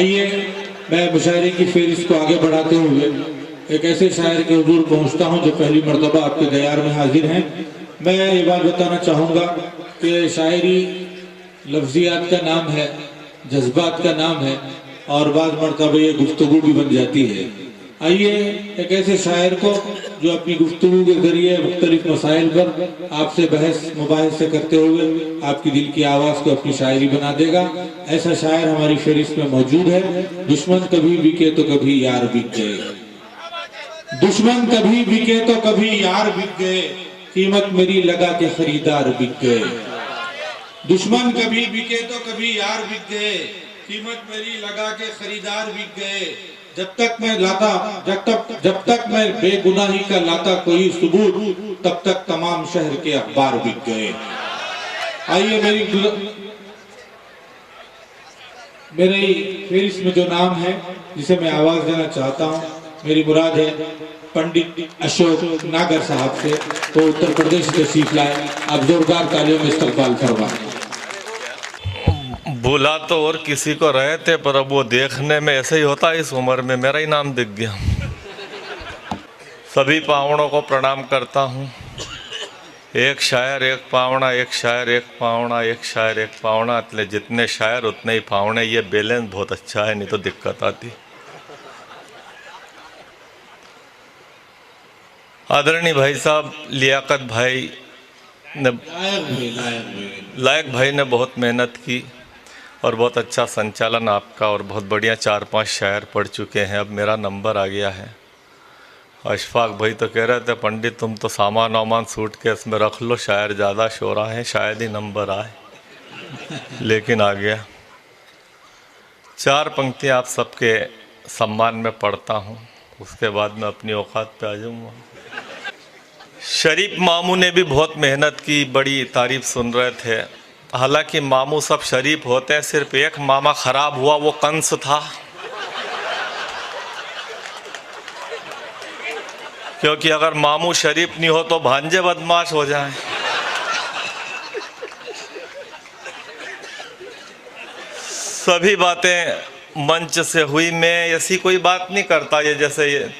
आइए मैं मुशायरे की फेरिस्त को आगे बढ़ाते हुए एक ऐसे शायर के हुजूर पहुंचता हूं जो पहली मर्तबा आपके दयार में हाजिर हैं। मैं ये बात बताना चाहूँगा कि शायरी लफ्जियात का नाम है, जज्बात का नाम है और बाद मर्तबा ये गुफ्तगू भी बन जाती है। आइए एक ऐसे शायर को जो अपनी गुफ्तगू के जरिए मुख्तलिफ मसाइल पर आपसे बहस मुबाहिसे करते हुए आपकी दिल की आवाज़ को अपनी शायरी बना देगा, ऐसा शायर हमारी फहरिस्त में मौजूद है। दुश्मन कभी बिके तो कभी यार बिक गए, दुश्मन कभी बिके तो कभी यार बिक गए, कीमत मेरी लगा के खरीदार बिक गए। दुश्मन कभी बिके तो कभी यार बिक गए, कीमत मेरी लगा के खरीदार बिक गए। जब तक मैं बेगुनाही का लाता कोई सबूत, तब तक तमाम शहर के अखबार बिक गए। आइए मेरी फेरिस्त में जो नाम है जिसे मैं आवाज देना चाहता हूँ, मेरी मुराद है पंडित अशोक नागर साहब से, तो उत्तर प्रदेश से तशरीफ लाए। आप जोरदार तालियों में इस्तकबाल फरमाएं। भूला तो और किसी को रहे थे, पर अब वो देखने में ऐसे ही होता है। इस उम्र में मेरा ही नाम दिख गया। सभी पावड़ों को प्रणाम करता हूँ। एक शायर एक पावड़ा, एक शायर एक पावड़ा, एक शायर एक पावड़ा, इसलिए जितने शायर उतने ही पावड़े। ये बैलेंस बहुत अच्छा है, नहीं तो दिक्कत आती। आदरणीय भाई साहब लियाकत भाई ने, लायक भाई ने बहुत मेहनत की और बहुत अच्छा संचालन आपका, और बहुत बढ़िया 4-5 शायर पढ़ चुके हैं। अब मेरा नंबर आ गया है। अशफाक भाई तो कह रहे थे पंडित तुम तो सामान वामान सूटकेस में रख लो, शायर ज़्यादा शोरा है, शायद ही नंबर आए, लेकिन आ गया। 4 पंक्तियाँ आप सबके सम्मान में पढ़ता हूँ, उसके बाद मैं अपनी औकात पे आ जाऊँगा। शरीफ मामू ने भी बहुत मेहनत की, बड़ी तारीफ सुन रहे थे। हालांकि मामू सब शरीफ होते हैं, सिर्फ एक मामा खराब हुआ, वो कंस था। क्योंकि अगर मामू शरीफ नहीं हो तो भांजे बदमाश हो जाएं। सभी बातें मंच से हुई। मैं ऐसी कोई बात नहीं करता ये जैसे ये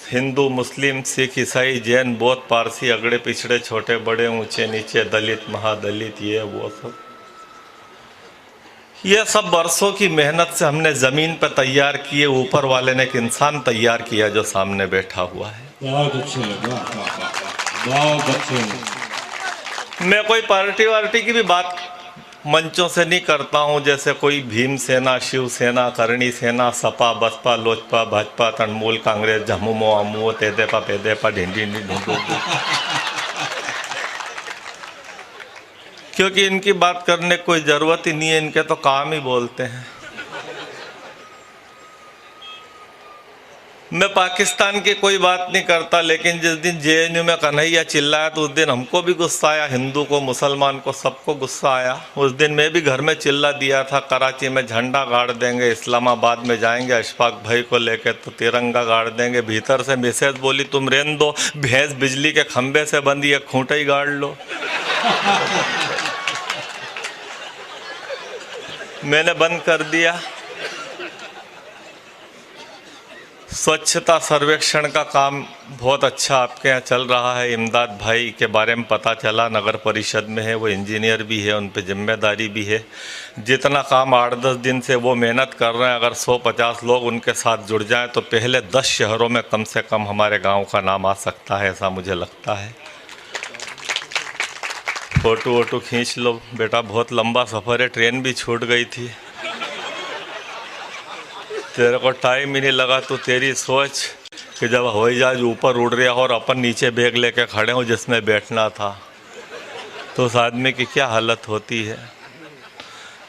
हिंदू, मुस्लिम, सिख, ईसाई, जैन, बौद्ध, पारसी, अगड़े पिछड़े, छोटे बड़े, ऊंचे नीचे, दलित, महादलित, ये वो सब, ये सब बरसों की मेहनत से हमने ज़मीन पर तैयार किए। ऊपर वाले ने एक इंसान तैयार किया जो सामने बैठा हुआ है। बहुत अच्छे, बहुत अच्छे। मैं कोई पार्टी वार्टी की भी बात मंचों से नहीं करता हूं, जैसे कोई भीम सेना, शिव सेना, करणी सेना, सपा, बसपा, लोजपा, भाजपा, तृणमूल कांग्रेस, झमुमो अमुओ, तेदेपा पेदेपा, ढिंडी ढूंढू, क्योंकि इनकी बात करने की कोई ज़रूरत ही नहीं है। इनके तो काम ही बोलते हैं। मैं पाकिस्तान की कोई बात नहीं करता, लेकिन जिस दिन जेएनयू में कन्हैया चिल्लाया तो उस दिन हमको भी गुस्सा आया, हिंदू को, मुसलमान को, सबको गुस्सा आया। उस दिन मैं भी घर में चिल्ला दिया था, कराची में झंडा गाड़ देंगे, इस्लामाबाद में जाएंगे अशफाक भाई को लेकर तो तिरंगा गाड़ देंगे। भीतर से मैसेज बोली तुम रहने दो, भैंस बिजली के खंभे से बंधी है, खूंटे ही गाड़ लो। मैंने बंद कर दिया। स्वच्छता सर्वेक्षण का काम बहुत अच्छा आपके यहाँ चल रहा है। इमदाद भाई के बारे में पता चला, नगर परिषद में है, वो इंजीनियर भी है, उन पे जिम्मेदारी भी है। जितना काम 8-10 दिन से वो मेहनत कर रहे हैं, अगर 100-50 लोग उनके साथ जुड़ जाएं तो पहले 10 शहरों में कम से कम हमारे गांव का नाम आ सकता है, ऐसा मुझे लगता है। फ़ोटो वोटो खींच लो बेटा, बहुत लंबा सफ़र है, ट्रेन भी छूट गई थी, तेरे को टाइम ही नहीं लगा। तो तेरी सोच कि जब हवाई जहाज ऊपर उड़ रहा हो और अपन नीचे बैग लेके खड़े हो जिसमें बैठना था, तो उस आदमी की क्या हालत होती है।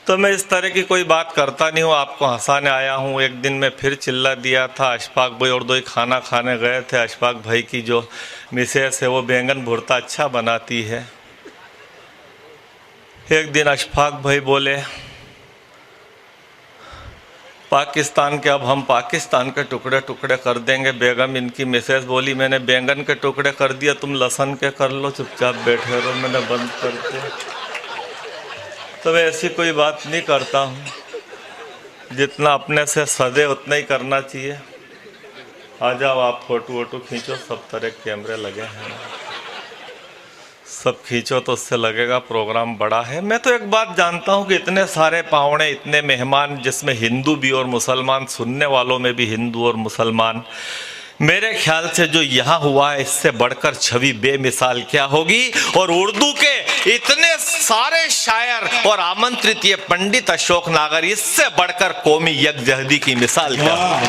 तो मैं इस तरह की कोई बात करता नहीं हूँ, आपको हंसाने आया हूँ। एक दिन मैं फिर चिल्ला दिया था, अशफाक भाई और दो ही खाना खाने गए थे। अशफाक भाई की जो मिसेस है वो बैंगन भुर्ता अच्छा बनाती है। एक दिन अशफाक भाई बोले पाकिस्तान के, अब हम पाकिस्तान के टुकड़े टुकड़े कर देंगे। बेगम इनकी मिसेस बोली मैंने बैंगन के टुकड़े कर दिया, तुम लहसुन के कर लो, चुपचाप बैठे रहो। मैंने बंद कर दिया। तो मैं ऐसी कोई बात नहीं करता हूँ। जितना अपने से सदे उतना ही करना चाहिए। आ जाओ आप, फोटो वोटो खींचो, सब तरह के कैमरे लगे हैं, सब खींचो तो उससे लगेगा प्रोग्राम बड़ा है। मैं तो एक बात जानता हूँ कि इतने सारे पावड़े, इतने मेहमान, जिसमें हिंदू भी और मुसलमान, सुनने वालों में भी हिंदू और मुसलमान, मेरे ख्याल से जो यहाँ हुआ है इससे बढ़कर छवि बेमिसाल क्या होगी। और उर्दू के इतने सारे शायर और आमंत्रित ये पंडित अशोक नागर, इससे बढ़कर कौमी यकजहती की मिसाल क्या होगी।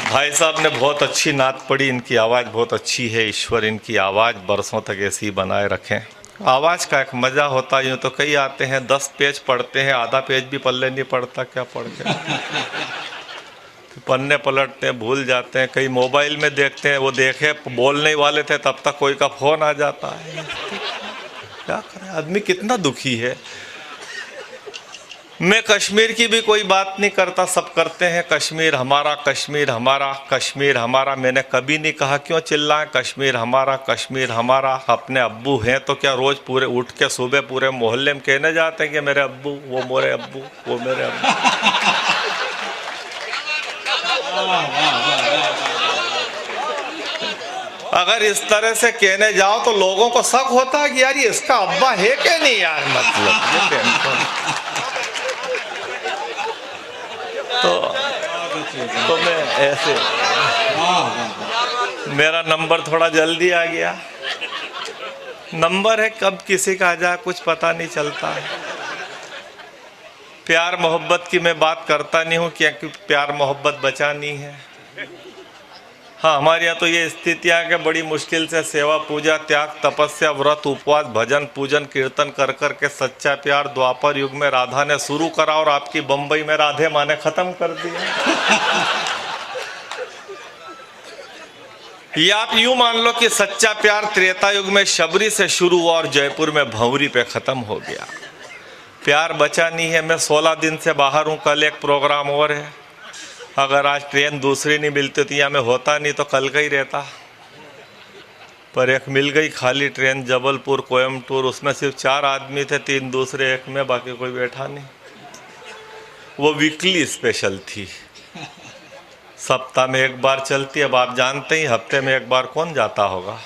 भाई साहब ने बहुत अच्छी नात पढ़ी, इनकी आवाज़ बहुत अच्छी है, ईश्वर इनकी आवाज़ बरसों तक ऐसी बनाए रखें। आवाज़ का एक मज़ा होता है, यूँ तो कई आते हैं 10 पेज पढ़ते हैं, आधा पेज भी पल्ले नहीं पड़ता, क्या पढ़ के पन्ने पलटते हैं, भूल जाते हैं, कई मोबाइल में देखते हैं, वो देखे बोलने वाले थे तब तक कोई का फोन आ जाता है। क्या करें, आदमी कितना दुखी है। मैं कश्मीर की भी कोई बात नहीं करता, सब करते हैं कश्मीर हमारा, कश्मीर हमारा, कश्मीर हमारा। मैंने कभी नहीं कहा क्यों चिल्लाएं कश्मीर हमारा, कश्मीर हमारा। अपने अब्बू हैं तो क्या रोज पूरे उठ के सुबह पूरे मोहल्ले में कहने जाते हैं कि मेरे अब्बू, वो मेरे अब्बू, वो मेरे अब्बू। अगर इस तरह से कहने जाओ तो लोगों को शक होता है कि यार ये इसका अब्बा है कि नहीं यार, मतलब ये टेंशन। तो मैं ऐसे, मेरा नंबर थोड़ा जल्दी आ गया। नंबर है, कब किसी का आ जाए कुछ पता नहीं चलता है। प्यार मोहब्बत की मैं बात करता नहीं हूँ क्योंकि प्यार मोहब्बत बचानी है। हाँ, हमारे यहाँ तो ये स्थितियाँ कि बड़ी मुश्किल से सेवा पूजा त्याग तपस्या व्रत उपवास भजन पूजन कीर्तन कर कर के सच्चा प्यार द्वापर युग में राधा ने शुरू करा और आपकी बम्बई में राधे माँ ने खत्म कर दिया। ये आप यूं मान लो कि सच्चा प्यार त्रेता युग में शबरी से शुरू हुआ और जयपुर में भंवरी पे खत्म हो गया। प्यार बचा नहीं है। मैं 16 दिन से बाहर हूँ, कल एक प्रोग्राम और है। अगर आज ट्रेन दूसरी नहीं मिलती थी या मैं होता नहीं तो कल का ही रहता, पर एक मिल गई खाली ट्रेन जबलपुर कोयम्बटूर, उसमें सिर्फ 4 आदमी थे, 3 दूसरे एक में, बाकी कोई बैठा नहीं। वो वीकली स्पेशल थी, सप्ताह में एक बार चलती। अब आप जानते ही हफ्ते में एक बार कौन जाता होगा।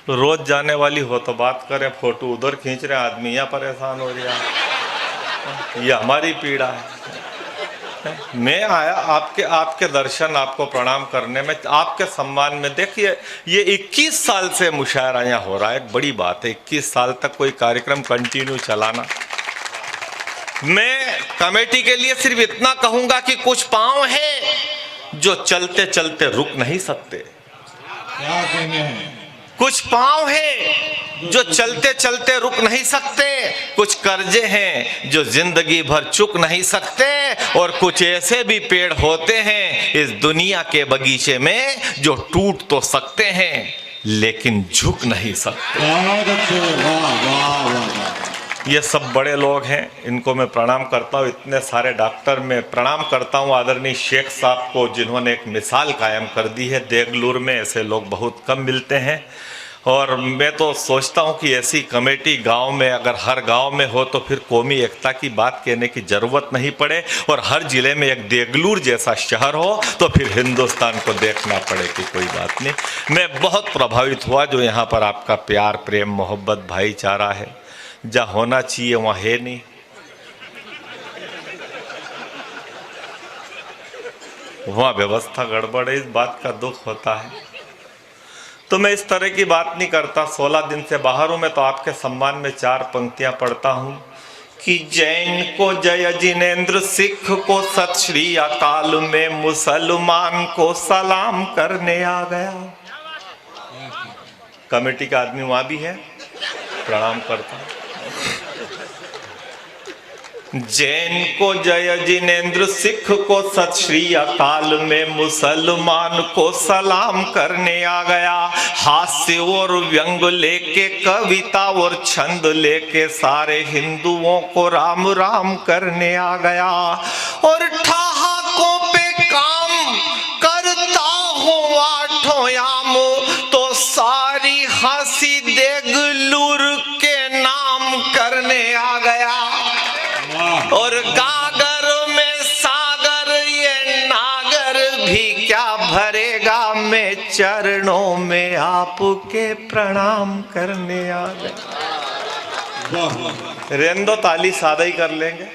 रोज जाने वाली हो तो बात करें, फोटो उधर खींच रहे आदमी, यहाँ परेशान हो रहा। ये हमारी पीड़ा है। मैं आया आपके दर्शन, आपको प्रणाम करने में, आपके सम्मान में। देखिए ये 21 साल से मुशायरा यहाँ हो रहा है, एक बड़ी बात है 21 साल तक कोई कार्यक्रम कंटिन्यू चलाना। मैं कमेटी के लिए सिर्फ इतना कहूंगा कि कुछ पांव हैं जो चलते चलते रुक नहीं सकते। क्या कहने हैं? कुछ पांव हैं जो चलते चलते रुक नहीं सकते, कुछ कर्जे हैं जो जिंदगी भर चुक नहीं सकते, और कुछ ऐसे भी पेड़ होते हैं इस दुनिया के बगीचे में जो टूट तो सकते हैं लेकिन झुक नहीं सकते। ये सब बड़े लोग हैं, इनको मैं प्रणाम करता हूँ। इतने सारे डॉक्टर, मैं प्रणाम करता हूँ आदरणीय शेख साहब को जिन्होंने एक मिसाल कायम कर दी है। देगलूर में ऐसे लोग बहुत कम मिलते हैं, और मैं तो सोचता हूँ कि ऐसी कमेटी गांव में अगर हर गांव में हो तो फिर कौमी एकता की बात कहने की ज़रूरत नहीं पड़े, और हर ज़िले में एक देगलूर जैसा शहर हो तो फिर हिंदुस्तान को देखना पड़े कि कोई बात नहीं। मैं बहुत प्रभावित हुआ जो यहाँ पर आपका प्यार प्रेम मोहब्बत भाईचारा है, जहाँ होना चाहिए वहाँ है नहीं। वहाँ व्यवस्था गड़बड़ है, इस बात का दुख होता है। तो मैं इस तरह की बात नहीं करता। 16 दिन से बाहर हूँ मैं, तो आपके सम्मान में 4 पंक्तियाँ पढ़ता हूँ कि जैन को जय जिनेंद्र, सिख को सत श्री अकाल, में मुसलमान को सलाम करने आ गया। कमेटी का आदमी वहाँ भी है, प्रणाम करता हूँ। जैन को जय जिनेंद्र, सिख को सत श्री अकाल, में मुसलमान को सलाम करने आ गया। हास्य और व्यंग लेके, कविता और छंद लेके, सारे हिंदुओं को राम राम करने आ गया। और ठहाकों पे काम करता हूँ आठों याम, तो सारी हंसी देगलूर के नाम करने आ गया। भी क्या भरेगा, मैं चरणों में आपके प्रणाम करने आ गया। रेंदो ताली सादा ही कर लेंगे,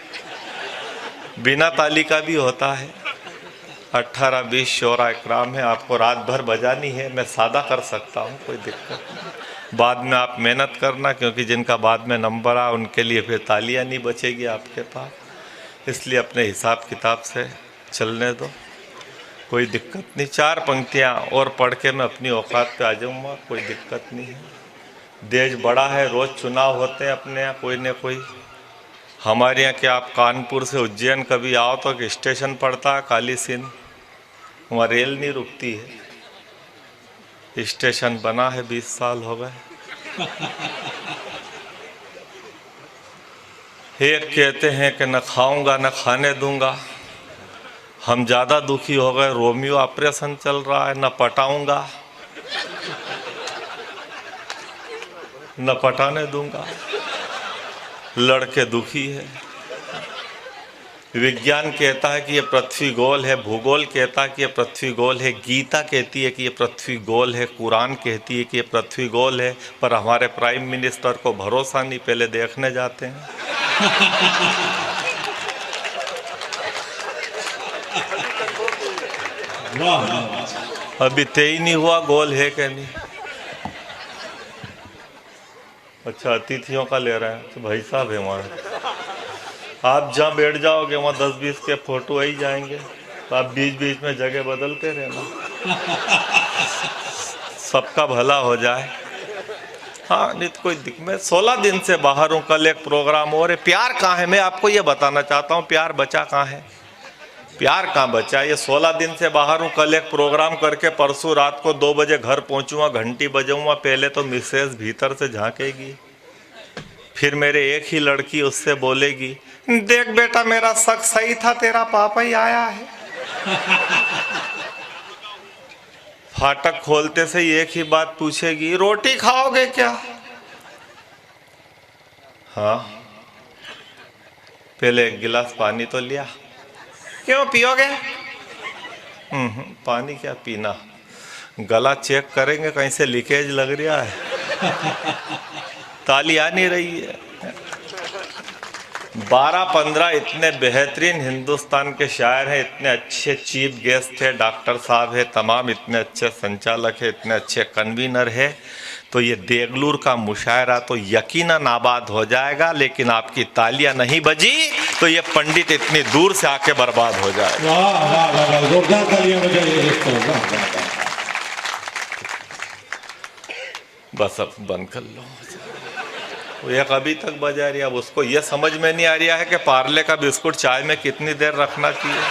बिना ताली का भी होता है। 18-20 शोरा इकराम है, आपको रात भर बजानी है, मैं सादा कर सकता हूँ, कोई दिक्कत नहीं। बाद में आप मेहनत करना, क्योंकि जिनका बाद में नंबर आ उनके लिए फिर तालियाँ नहीं बचेगी आपके पास, इसलिए अपने हिसाब किताब से चलने दो, कोई दिक्कत नहीं। 4 पंक्तियाँ और पढ़ के मैं अपनी औकात पे आ जाऊँगा, कोई दिक्कत नहीं है। देश बड़ा है, रोज़ चुनाव होते हैं अपने यहाँ कोई न कोई। हमारे यहाँ के आप कानपुर से उज्जैन कभी आओ तो एक स्टेशन पड़ता है काली सिंध, वहाँ रेल नहीं रुकती है, स्टेशन बना है 20 साल हो गए। एक कहते हैं कि न खाऊंगा न खाने दूंगा, हम ज़्यादा दुखी हो गए, रोमियो ऑपरेशन चल रहा है, न पटाऊंगा न पटाने दूंगा, लड़के दुखी है। विज्ञान कहता है कि ये पृथ्वी गोल है, भूगोल कहता है कि ये पृथ्वी गोल है, गीता कहती है कि ये पृथ्वी गोल है, कुरान कहती है कि ये पृथ्वी गोल है, पर हमारे प्राइम मिनिस्टर को भरोसा नहीं, पहले देखने जाते हैं। अभी तय नहीं हुआ गोल है कि नहीं। अच्छा, अतिथियों का ले रहे हैं तो भाई साहब है वहाँ, आप जहाँ बैठ जाओगे वहाँ 10-20 के फोटो आ ही जाएंगे, तो आप बीच बीच में जगह बदलते रहना, सबका भला हो जाए। हाँ, नहीं तो कोई दिक्कत। मैं 16 दिन से बाहर हूँ, कल एक प्रोग्राम और है। प्यार कहाँ है, मैं आपको ये बताना चाहता हूँ, प्यार बचा कहाँ है, प्यार कहाँ बचा। ये 16 दिन से बाहर हूँ, कल एक प्रोग्राम करके परसों रात को 2 बजे घर पहुँचूँगा, घंटी बजाऊँगा, पहले तो मिसेज भीतर से झांकेगी, फिर मेरे एक ही लड़की उससे बोलेगी, देख बेटा मेरा शक सही था, तेरा पापा ही आया है। फाटक खोलते से ही एक ही बात पूछेगी, रोटी खाओगे क्या? हाँ, पहले एक गिलास पानी तो लिया। क्यों, पियोगे? पानी क्या पीना, गला चेक करेंगे कहीं से लीकेज लग रहा है। ताली आ नहीं रही है। 12-15 इतने बेहतरीन हिंदुस्तान के शायर हैं, इतने अच्छे चीफ गेस्ट थे, डॉक्टर साहब है, तमाम इतने अच्छे संचालक है, इतने अच्छे कन्वीनर है, तो ये देगलूर का मुशायरा तो यकीनन आबाद हो जाएगा, लेकिन आपकी तालियां नहीं बजी तो ये पंडित इतनी दूर से आके बर्बाद हो जाएगा। वाह वाह वाह, जोरदार तालियां बजाइए। बस अब बंद कर लो। वो एक अभी तक बजा रही है, अब उसको ये समझ में नहीं आ रहा है कि पार्ले का बिस्कुट चाय में कितनी देर रखना चाहिए।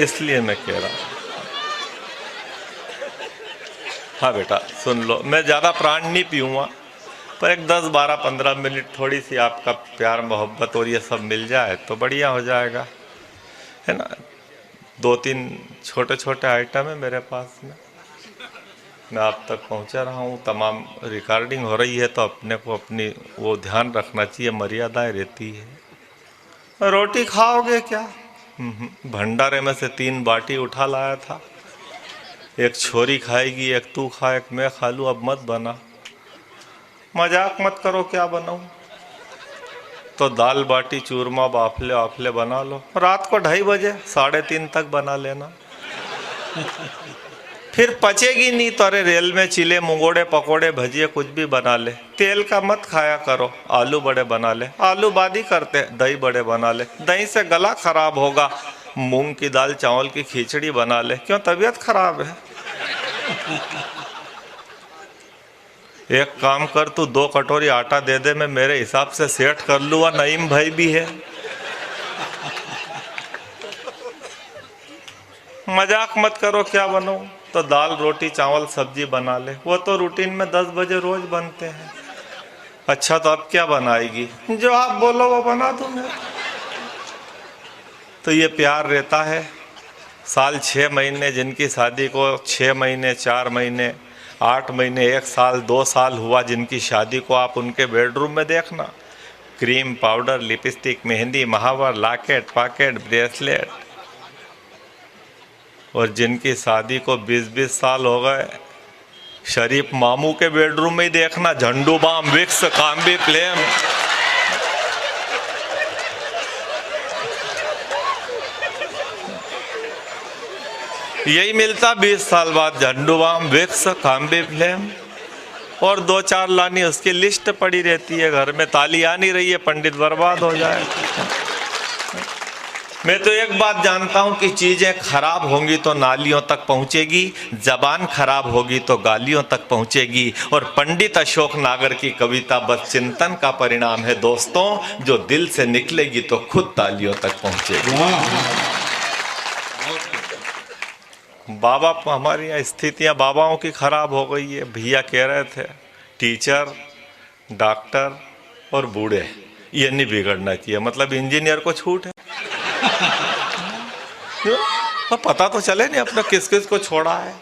इसलिए मैं कह रहा हूँ। हाँ बेटा सुन लो, मैं ज़्यादा प्राण नहीं पीऊँगा, पर एक 10-12-15 मिनट थोड़ी सी आपका प्यार मोहब्बत और ये सब मिल जाए तो बढ़िया हो जाएगा, है ना। 2-3 छोटे छोटे आइटम है मेरे पास में, मैं आप तक पहुंचा रहा हूं। तमाम रिकॉर्डिंग हो रही है तो अपने को अपनी वो ध्यान रखना चाहिए, मर्यादाएं रहती है। रोटी खाओगे क्या? भंडारे में से 3 बाटी उठा लाया था, एक छोरी खाएगी, एक तू खा, एक मैं खा लूँ, अब मत बना। मजाक मत करो, क्या बनाऊं? तो दाल बाटी चूरमा बाफले वाफले बना लो, रात को 2:30 बजे 3:30 तक बना लेना। फिर पचेगी नहीं तो अरे रेल में चिले मुंगोड़े पकोड़े भजिए कुछ भी बना ले, तेल का मत खाया करो, आलू बड़े बना ले, आलू बादी करते, दही बड़े बना ले, दही से गला खराब होगा, मूंग की दाल चावल की खिचड़ी बना ले, क्यों तबीयत खराब है? एक काम कर, तू 2 कटोरी आटा दे दे, मैं मेरे हिसाब से सेट कर लूँगा, नईम भाई भी है। मजाक मत करो, क्या बनाऊं? तो दाल रोटी चावल सब्जी बना ले, वो तो रूटीन में 10 बजे रोज बनते हैं। अच्छा तो अब क्या बनाएगी? जो आप बोलो वो बना दूंगा। तो ये प्यार रहता है। साल 6 महीने जिनकी शादी को 6 महीने 4 महीने 8 महीने 1 साल 2 साल हुआ जिनकी शादी को, आप उनके बेडरूम में देखना, क्रीम, पाउडर, लिपस्टिक, मेहंदी, महावर, लॉकेट, पॉकेट, ब्रेसलेट। और जिनकी शादी को 20-20 साल हो गए, शरीफ मामू के बेडरूम में ही देखना, झंडू बाम, विक्स, काम्बी फ्लेम। यही मिलता 20 साल बाद, झंडू बाम, विक्स, काम्बी फ्लेम। और 2-4 लानी उसकी लिस्ट पड़ी रहती है घर में। ताली आ नहीं रही है, पंडित बर्बाद हो जाए। मैं तो एक बात जानता हूं कि चीजें खराब होंगी तो नालियों तक पहुंचेगी, जबान खराब होगी तो गालियों तक पहुंचेगी। और पंडित अशोक नागर की कविता बस चिंतन का परिणाम है दोस्तों, जो दिल से निकलेगी तो खुद तालियों तक पहुंचेगी। बाबा, हमारी यहाँ स्थितियाँ बाबाओं की खराब हो गई है। भैया कह रहे थे टीचर, डॉक्टर और बूढ़े ये नहीं बिगड़ना चाहिए, मतलब इंजीनियर को छूट है। तो पता तो चले नहीं अपना किस किस को छोड़ा है।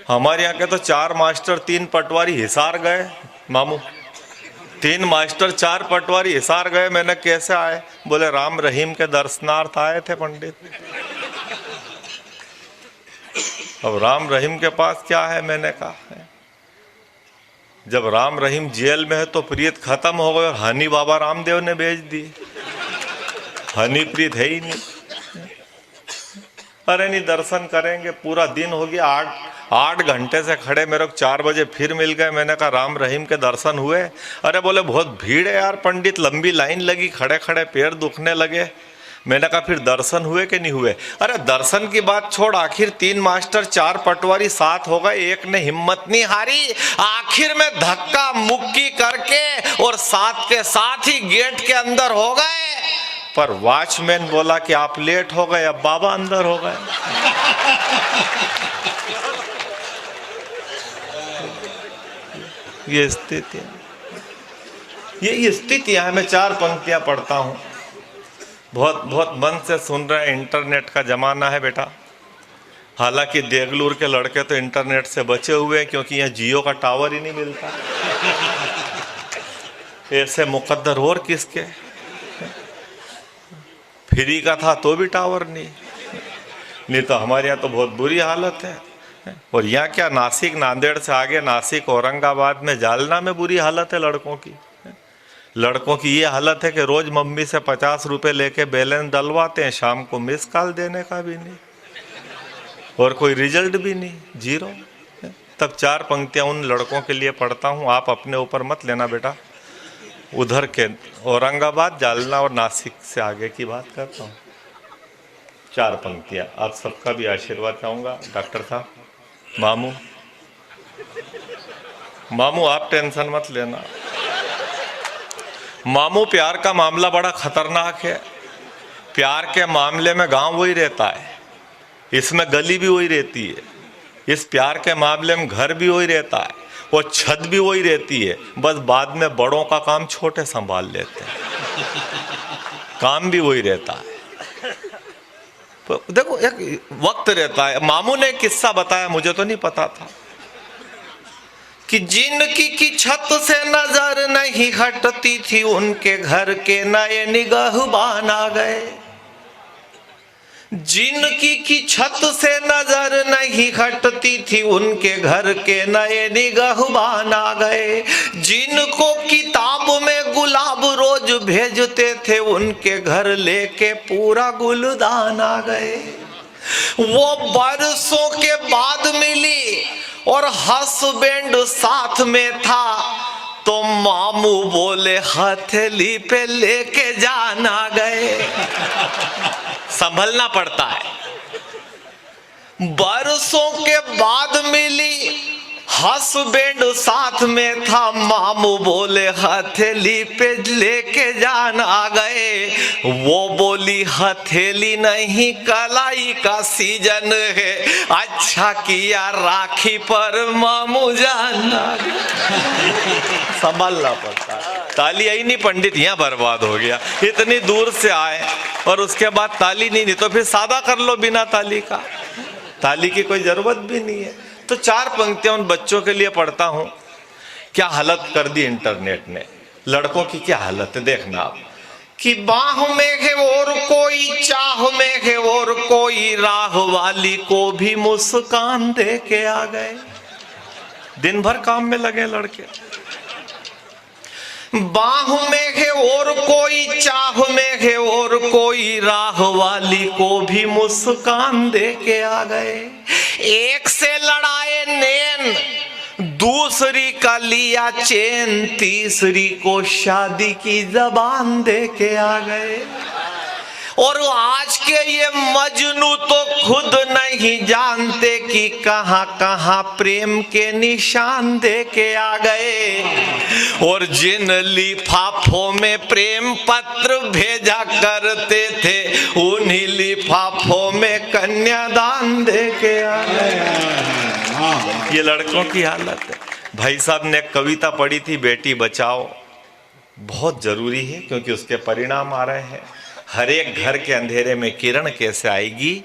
हमारे यहाँ के तो 4 मास्टर 3 पटवारी हिसार गए मामू। 3 मास्टर 4 पटवारी हिसार गए। मैंने कैसे आए? बोले राम रहीम के दर्शनार्थ आए थे पंडित। अब राम रहीम के पास क्या है? मैंने कहा जब राम रहीम जेल में है तो प्रीत खत्म हो गई और हनी बाबा रामदेव ने भेज दी। हनी प्रीत है ही नहीं। अरे नहीं, दर्शन करेंगे। पूरा दिन हो गया, 8 घंटे से खड़े। मेरे को 4 बजे फिर मिल गए। मैंने कहा राम रहीम के दर्शन हुए? अरे बोले बहुत भीड़ है यार पंडित, लंबी लाइन लगी, खड़े खड़े पैर दुखने लगे। मैंने कहा फिर दर्शन हुए कि नहीं हुए? अरे दर्शन की बात छोड़, आखिर 3 मास्टर 4 पटवारी 7 हो गए, एक ने हिम्मत नहीं हारी, आखिर में धक्का मुक्की करके और 7 के साथ ही गेट के अंदर हो गए। पर वॉचमैन बोला कि आप लेट हो गए, अब बाबा अंदर हो गए। ये स्थिति, ये स्थितियां है। मैं 4 पंक्तियां पढ़ता हूं। बहुत मन से सुन रहे हैं। इंटरनेट का जमाना है बेटा। हालांकि देगलूर के लड़के तो इंटरनेट से बचे हुए हैं, क्योंकि यहाँ जियो का टावर ही नहीं मिलता। ऐसे मुकद्दर और किसके? फ्री का था तो भी टावर नहीं तो हमारे यहाँ तो बहुत बुरी हालत है। और यहाँ क्या, नासिक नांदेड़ से आगे नासिक औरंगाबाद में जालना में बुरी हालत है लड़कों की। लड़कों की ये हालत है कि रोज मम्मी से 50 रुपए लेके बैलेंस डलवाते हैं, शाम को मिस कॉल देने का भी नहीं और कोई रिजल्ट भी नहीं, 0। तब 4 पंक्तियां उन लड़कों के लिए पढ़ता हूँ। आप अपने ऊपर मत लेना बेटा। उधर के औरंगाबाद, जालना और नासिक से आगे की बात करता हूँ। 4 पंक्तियां। आप सबका भी आशीर्वाद चाहूँगा। डॉक्टर साहब, मामू आप टेंशन मत लेना। मामू, प्यार का मामला बड़ा खतरनाक है। प्यार के मामले में गांव वही रहता है, इसमें गली भी वही रहती है। इस प्यार के मामले में घर भी वही रहता है, वो छत भी वही रहती है। बस बाद में बड़ों का काम छोटे संभाल लेते हैं, काम भी वही रहता है। तो देखो एक वक्त रहता है। मामू ने एक किस्सा बताया, मुझे तो नहीं पता था, कि जिनकी की छत से नजर नहीं हटती थी, उनके घर के नए निगहबान आ गए। जिनकी की छत से नजर नहीं हटती थी, उनके घर के नए निगहबान आ गए। जिनको किताब में गुलाब रोज भेजते थे, उनके घर लेके पूरा गुलदान आ गए। वो बरसों के बाद मिली और हस्बैंड साथ में था, तो मामू बोले हथेली पे लेके जाना गए। संभलना पड़ता है। बरसों के बाद मिली, हस्बैंड साथ में था, मामू बोले हथेली पे लेके जान आ गए। वो बोली हथेली नहीं, कलाई का सीजन है, अच्छा किया राखी पर मामू जान आ गए। संभालना पड़ता है। ताली आई नहीं, पंडित यहाँ बर्बाद हो गया। इतनी दूर से आए और उसके बाद ताली नहीं तो फिर सादा कर लो बिना ताली का। ताली की कोई जरूरत भी नहीं है। तो 4 पंक्तियां उन बच्चों के लिए पढ़ता हूं। क्या हालत कर दी इंटरनेट ने। लड़कों की क्या हालत है देखना आप, कि बाह में है और कोई, चाह में है और कोई, राह वाली को भी मुस्कान दे के आ गए। दिन भर काम में लगे लड़के। बाह में है और कोई, चाह में है और कोई, राह वाली को भी मुस्कान दे के आ गए। एक से लड़ाए नैन, दूसरी का लिया चैन, तीसरी को शादी की जबान दे के आ गए। और आज के ये मजनू तो खुद नहीं जानते कि कहां कहां प्रेम के निशान दे के आ गए। और जिन लिफाफों में प्रेम पत्र भेजा करते थे, उन्हीं लिफाफों में कन्यादान दे के आ गए। ये लड़कों की हालत है। भाई साहब ने एक कविता पढ़ी थी, बेटी बचाओ, बहुत जरूरी है क्योंकि उसके परिणाम आ रहे हैं। हर एक घर के अंधेरे में किरण कैसे आएगी,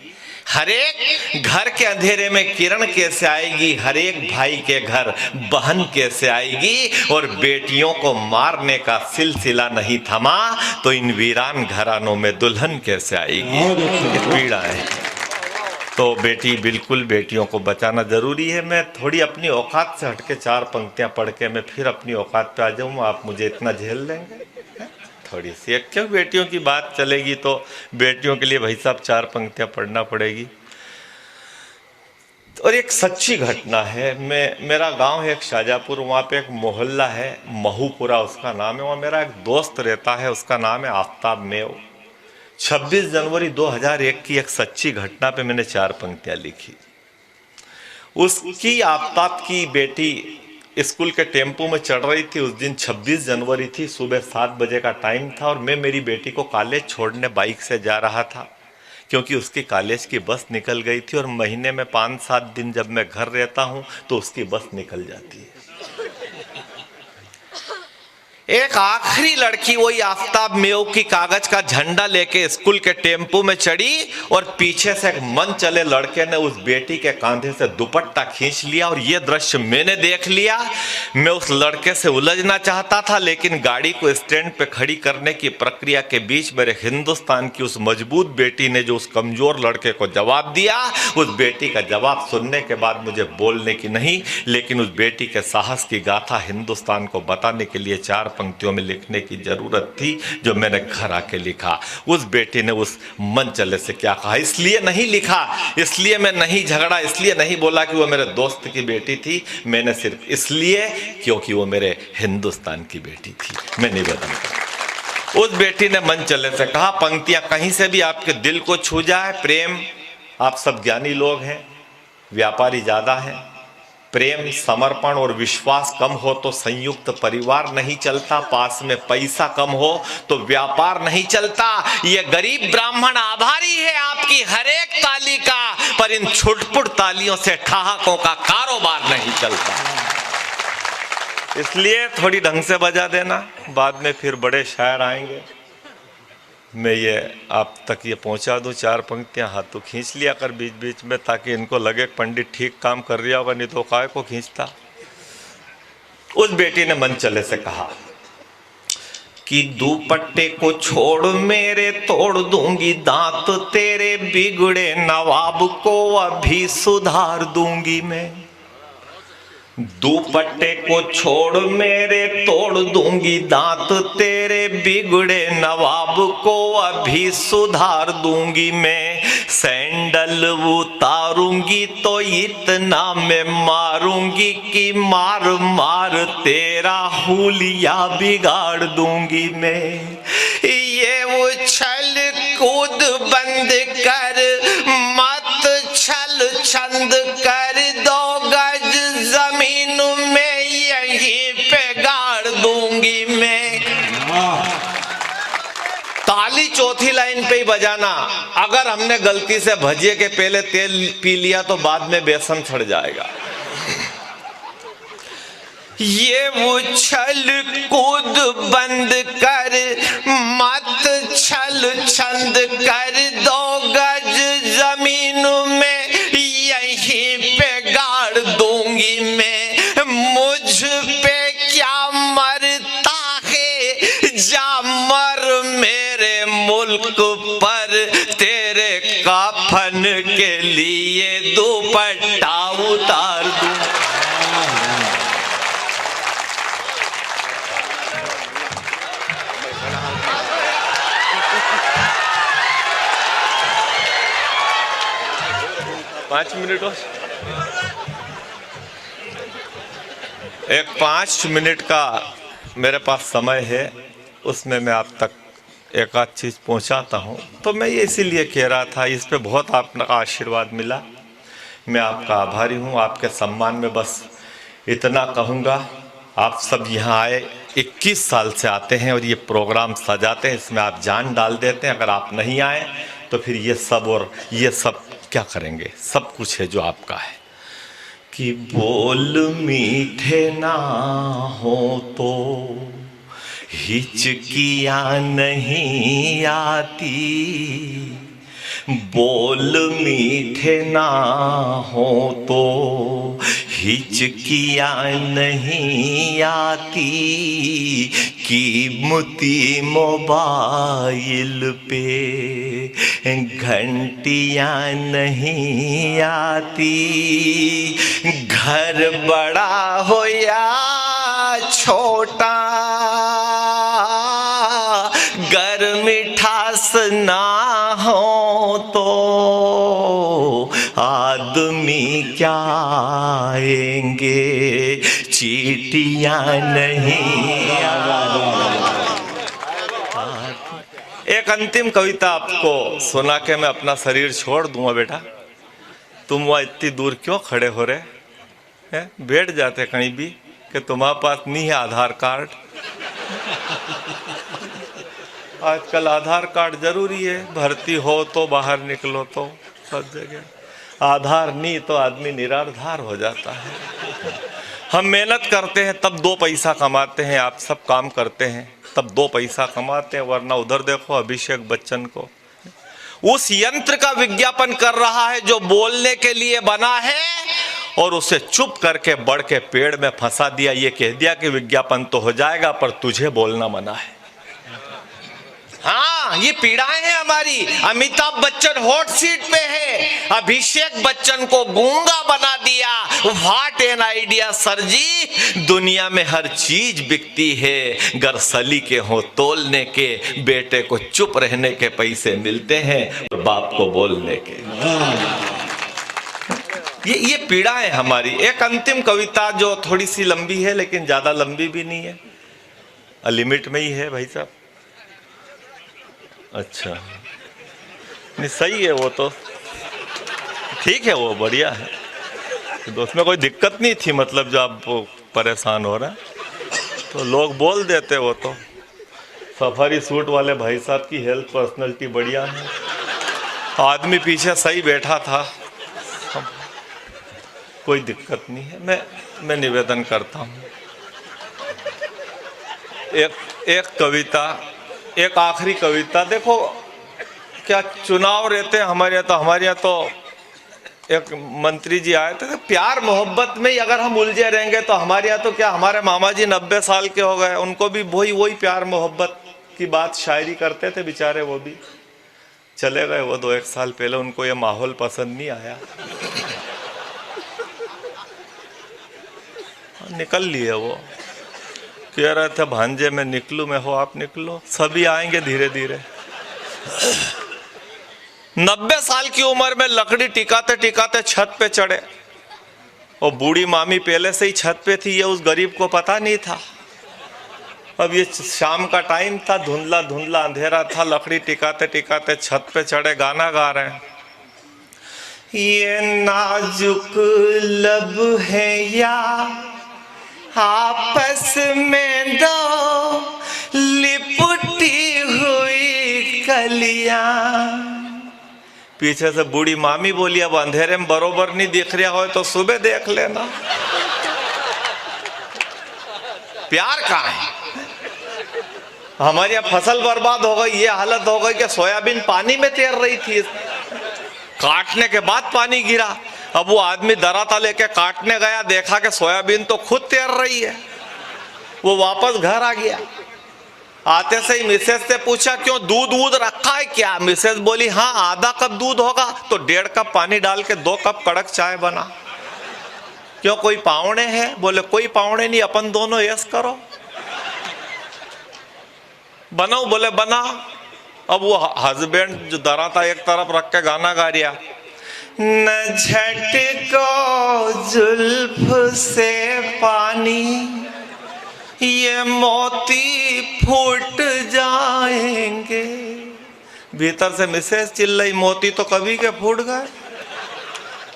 हर एक घर के अंधेरे में किरण कैसे आएगी, हर एक भाई के घर बहन कैसे आएगी। और बेटियों को मारने का सिलसिला नहीं थमा तो इन वीरान घरानों में दुल्हन कैसे आएगी। ये पीड़ा है। तो बेटी, बिल्कुल बेटियों को बचाना जरूरी है। मैं थोड़ी अपनी औकात से हटके 4 पंक्तियां पढ़ के मैं फिर अपनी औकात पे आ जाऊँ, आप मुझे इतना झेल लेंगे थोड़ी सी? क्यों बेटियों की बात चलेगी तो बेटियों के लिए भाई साहब 4 पंक्तियां पढ़ना पड़ेगी। और एक सच्ची घटना है। मेरा गांव है एक शाहजहाँपुर, वहाँ पे एक मोहल्ला है महूपुरा उसका नाम है, वहाँ मेरा एक दोस्त रहता है, उसका नाम है आफ्ताब मेव। 26 जनवरी 2001 की एक सच्ची घटना पे मैंने 4 पंक्तियां लिखी। उसकी, आफ्ताब की बेटी स्कूल के टेम्पो में चढ़ रही थी। उस दिन 26 जनवरी थी, सुबह 7 बजे का टाइम था और मैं मेरी बेटी को कॉलेज छोड़ने बाइक से जा रहा था क्योंकि उसकी कॉलेज की बस निकल गई थी। और महीने में 5-7 दिन जब मैं घर रहता हूं तो उसकी बस निकल जाती है। एक आखिरी लड़की वही आफ्ताब मेव की कागज का झंडा लेके स्कूल के टेम्पो में चढ़ी और पीछे से एक मन चले लड़के ने उस बेटी के कांधे से दुपट्टा खींच लिया। और ये दृश्य मैंने देख लिया। मैं उस लड़के से उलझना चाहता था, लेकिन गाड़ी को स्टैंड पे खड़ी करने की प्रक्रिया के बीच मेरे हिंदुस्तान की उस मजबूत बेटी ने जो उस कमजोर लड़के को जवाब दिया, उस बेटी का जवाब सुनने के बाद मुझे बोलने की नहीं, लेकिन उस बेटी के साहस की गाथा हिंदुस्तान को बताने के लिए 4 पंक्तियों में लिखने की जरूरत थी, जो मैंने घर आके लिखा। उस बेटी ने उस मन चले से क्या कहा, इसलिए नहीं लिखा, इसलिए मैं नहीं झगड़ा, इसलिए नहीं बोला कि वो मेरे दोस्त की बेटी थी। मैंने सिर्फ इसलिए क्योंकि वो मेरे हिंदुस्तान की बेटी थी। मैं निवेदन करता, उस बेटी ने मन चले से कहा, पंक्तियां कहीं से भी आपके दिल को छू जाए। प्रेम, आप सब ज्ञानी लोग हैं, व्यापारी ज्यादा हैं। प्रेम, समर्पण और विश्वास कम हो तो संयुक्त परिवार नहीं चलता। पास में पैसा कम हो तो व्यापार नहीं चलता। ये गरीब ब्राह्मण आभारी है आपकी हर एक ताली का, पर इन छुटपुट तालियों से ठहाकों का कारोबार नहीं चलता। इसलिए थोड़ी ढंग से बजा देना, बाद में फिर बड़े शायर आएंगे। मैं ये आप तक ये पहुंचा दूं, 4 पंक्तियां हाथों खींच लिया कर बीच बीच में, ताकि इनको लगे पंडित ठीक काम कर रहा होगा, नहीं तो काय को खींचता। उस बेटी ने मन चले से कहा कि दुपट्टे को छोड़ मेरे, तोड़ दूंगी दांत तेरे, बिगड़े नवाब को अभी सुधार दूंगी मैं। दुपट्टे को छोड़ मेरे, तोड़ दूंगी दांत तेरे, बिगड़े नवाब को अभी सुधार दूंगी मैं। सैंडल उतारूंगी तो इतना मैं मारूंगी कि मार मार तेरा हुलिया बिगाड़ दूंगी मैं। ये उछल कूद बंद कर, मत छल छंद कर, 2 गज जमीन में यहीं पे गाड़ दूंगी मैं। ताली चौथी लाइन पे ही बजाना। अगर हमने गलती से भजिए के पहले तेल पी लिया तो बाद में बेसन सड़ जाएगा। ये उछल कूद बंद कर, मत छल छंद कर, 2 गज जमीन में यहीं पे गाड़ दूंगी मैं। मुझ पे क्या मरता है कफन के लिए दुपट्टा उतार दूं। पाँच मिनट और एक 5 मिनट का मेरे पास समय है, उसमें मैं आप तक एक आध चीज़ पहुंचाता हूं। तो मैं ये इसीलिए कह रहा था, इस पे बहुत आपका आशीर्वाद मिला, मैं आपका आभारी हूं। आपके सम्मान में बस इतना कहूँगा, आप सब यहाँ आए 21 साल से आते हैं और ये प्रोग्राम सजाते हैं, इसमें आप जान डाल देते हैं। अगर आप नहीं आए तो फिर ये सब और ये सब क्या करेंगे? सब कुछ है जो आपका है। कि बोल मीठे ना हो तो हिचकियाँ नहीं आती, बोल मीठे ना हो तो हिचकियाँ नहीं आती, कीमती मोबाइल पे घंटियाँ नहीं आती। घर बड़ा हो या छोटा, गर मिठास ना हो तो आदमी क्या आएंगे, चीटियाँ नहीं एक अंतिम कविता आपको सुना के मैं अपना शरीर छोड़ दूंगा। बेटा तुम वहाँ इतनी दूर क्यों खड़े हो रहे हैं? बैठ जाते कहीं भी, कि तुम्हारे पास नहीं है आधार कार्ड। आजकल आधार कार्ड जरूरी है, भर्ती हो तो बाहर निकलो तो सब जगह। आधार नहीं तो आदमी निराधार हो जाता है। हम मेहनत करते हैं तब 2 पैसा कमाते हैं, आप सब काम करते हैं तब 2 पैसा कमाते हैं, वरना उधर देखो अभिषेक बच्चन को, उस यंत्र का विज्ञापन कर रहा है जो बोलने के लिए बना है, और उसे चुप करके बढ़ के पेड़ में फंसा दिया। ये कह दिया कि विज्ञापन तो हो जाएगा पर तुझे बोलना मना है। हाँ, ये पीड़ाएं हैं हमारी। अमिताभ बच्चन हॉट सीट पे है, अभिषेक बच्चन को गूंगा बना दिया। व्हाट एन आइडिया सर जी, दुनिया में हर चीज बिकती है, गर सली के हो तोलने के, बेटे को चुप रहने के पैसे मिलते हैं और बाप को बोलने के। ये पीड़ाएं हमारी। एक अंतिम कविता जो थोड़ी सी लंबी है लेकिन ज्यादा लंबी भी नहीं है, लिमिट में ही है भाई साहब। अच्छा नहीं, सही है, वो तो ठीक है, वो बढ़िया है, तो उसमें कोई दिक्कत नहीं थी। मतलब जो आप परेशान हो रहे हैं तो लोग बोल देते, वो तो सफारी सूट वाले भाई साहब की हेल्थ पर्सनैलिटी बढ़िया है, आदमी पीछे सही बैठा था, कोई दिक्कत नहीं है। मैं निवेदन करता हूँ एक कविता, एक आखिरी कविता। देखो क्या चुनाव रहते हैं हमारे यहाँ, तो हमारे यहाँ तो एक मंत्री जी आए थे, प्यार मोहब्बत में ही अगर हम उलझे रहेंगे तो हमारे यहाँ तो क्या, हमारे मामा जी 90 साल के हो गए, उनको भी वही प्यार मोहब्बत की बात शायरी करते थे बेचारे, वो भी चले गए, वो 2-1 साल पहले, उनको ये माहौल पसंद नहीं आया, निकल लिए। वो कह रहे थे भांजे मैं निकलूं, मैं हो आप निकलो, सभी आएंगे धीरे धीरे। 90 साल की उम्र में लकड़ी टिकाते टिकाते छत पे चढ़े, और बूढ़ी मामी पहले से ही छत पे थी, ये उस गरीब को पता नहीं था। अब ये शाम का टाइम था, धुंधला धुंधला अंधेरा था, लकड़ी टिकाते टिकाते छत पे चढ़े, गाना गा रहे हैं। ये नाजुक लब है या आपस में दो लिपटी हुई कलियां। पीछे से बूढ़ी मामी बोली, अब अंधेरे में बरोबर नहीं दिख रहा हो तो सुबह देख लेना। प्यार कहाँ है? हमारे यहाँ फसल बर्बाद हो गई, ये हालत हो गई कि सोयाबीन पानी में तैर रही थी, काटने के बाद पानी गिरा। अब वो आदमी दराता लेके काटने गया, देखा कि सोयाबीन तो खुद तैर रही है, वो वापस घर आ गया। आते से ही मिसेज से पूछा क्यों दूध वूध रखा है क्या? मिसेज बोली हाँ आधा कप दूध होगा। तो 1.5 कप पानी डाल के 2 कप कड़क चाय बना। क्यों कोई पावणे है? बोले कोई पावणे नहीं, अपन दोनों यस करो। बनाओ? बोले बना। अब वो हस्बैंड जो दरा था एक तरफ रख के गाना गा रिया, न झटको जुल्फ से पानी ये मोती फूट जाएंगे। भीतर से मिसेज चिल्लाई मोती तो कभी के फूट गए,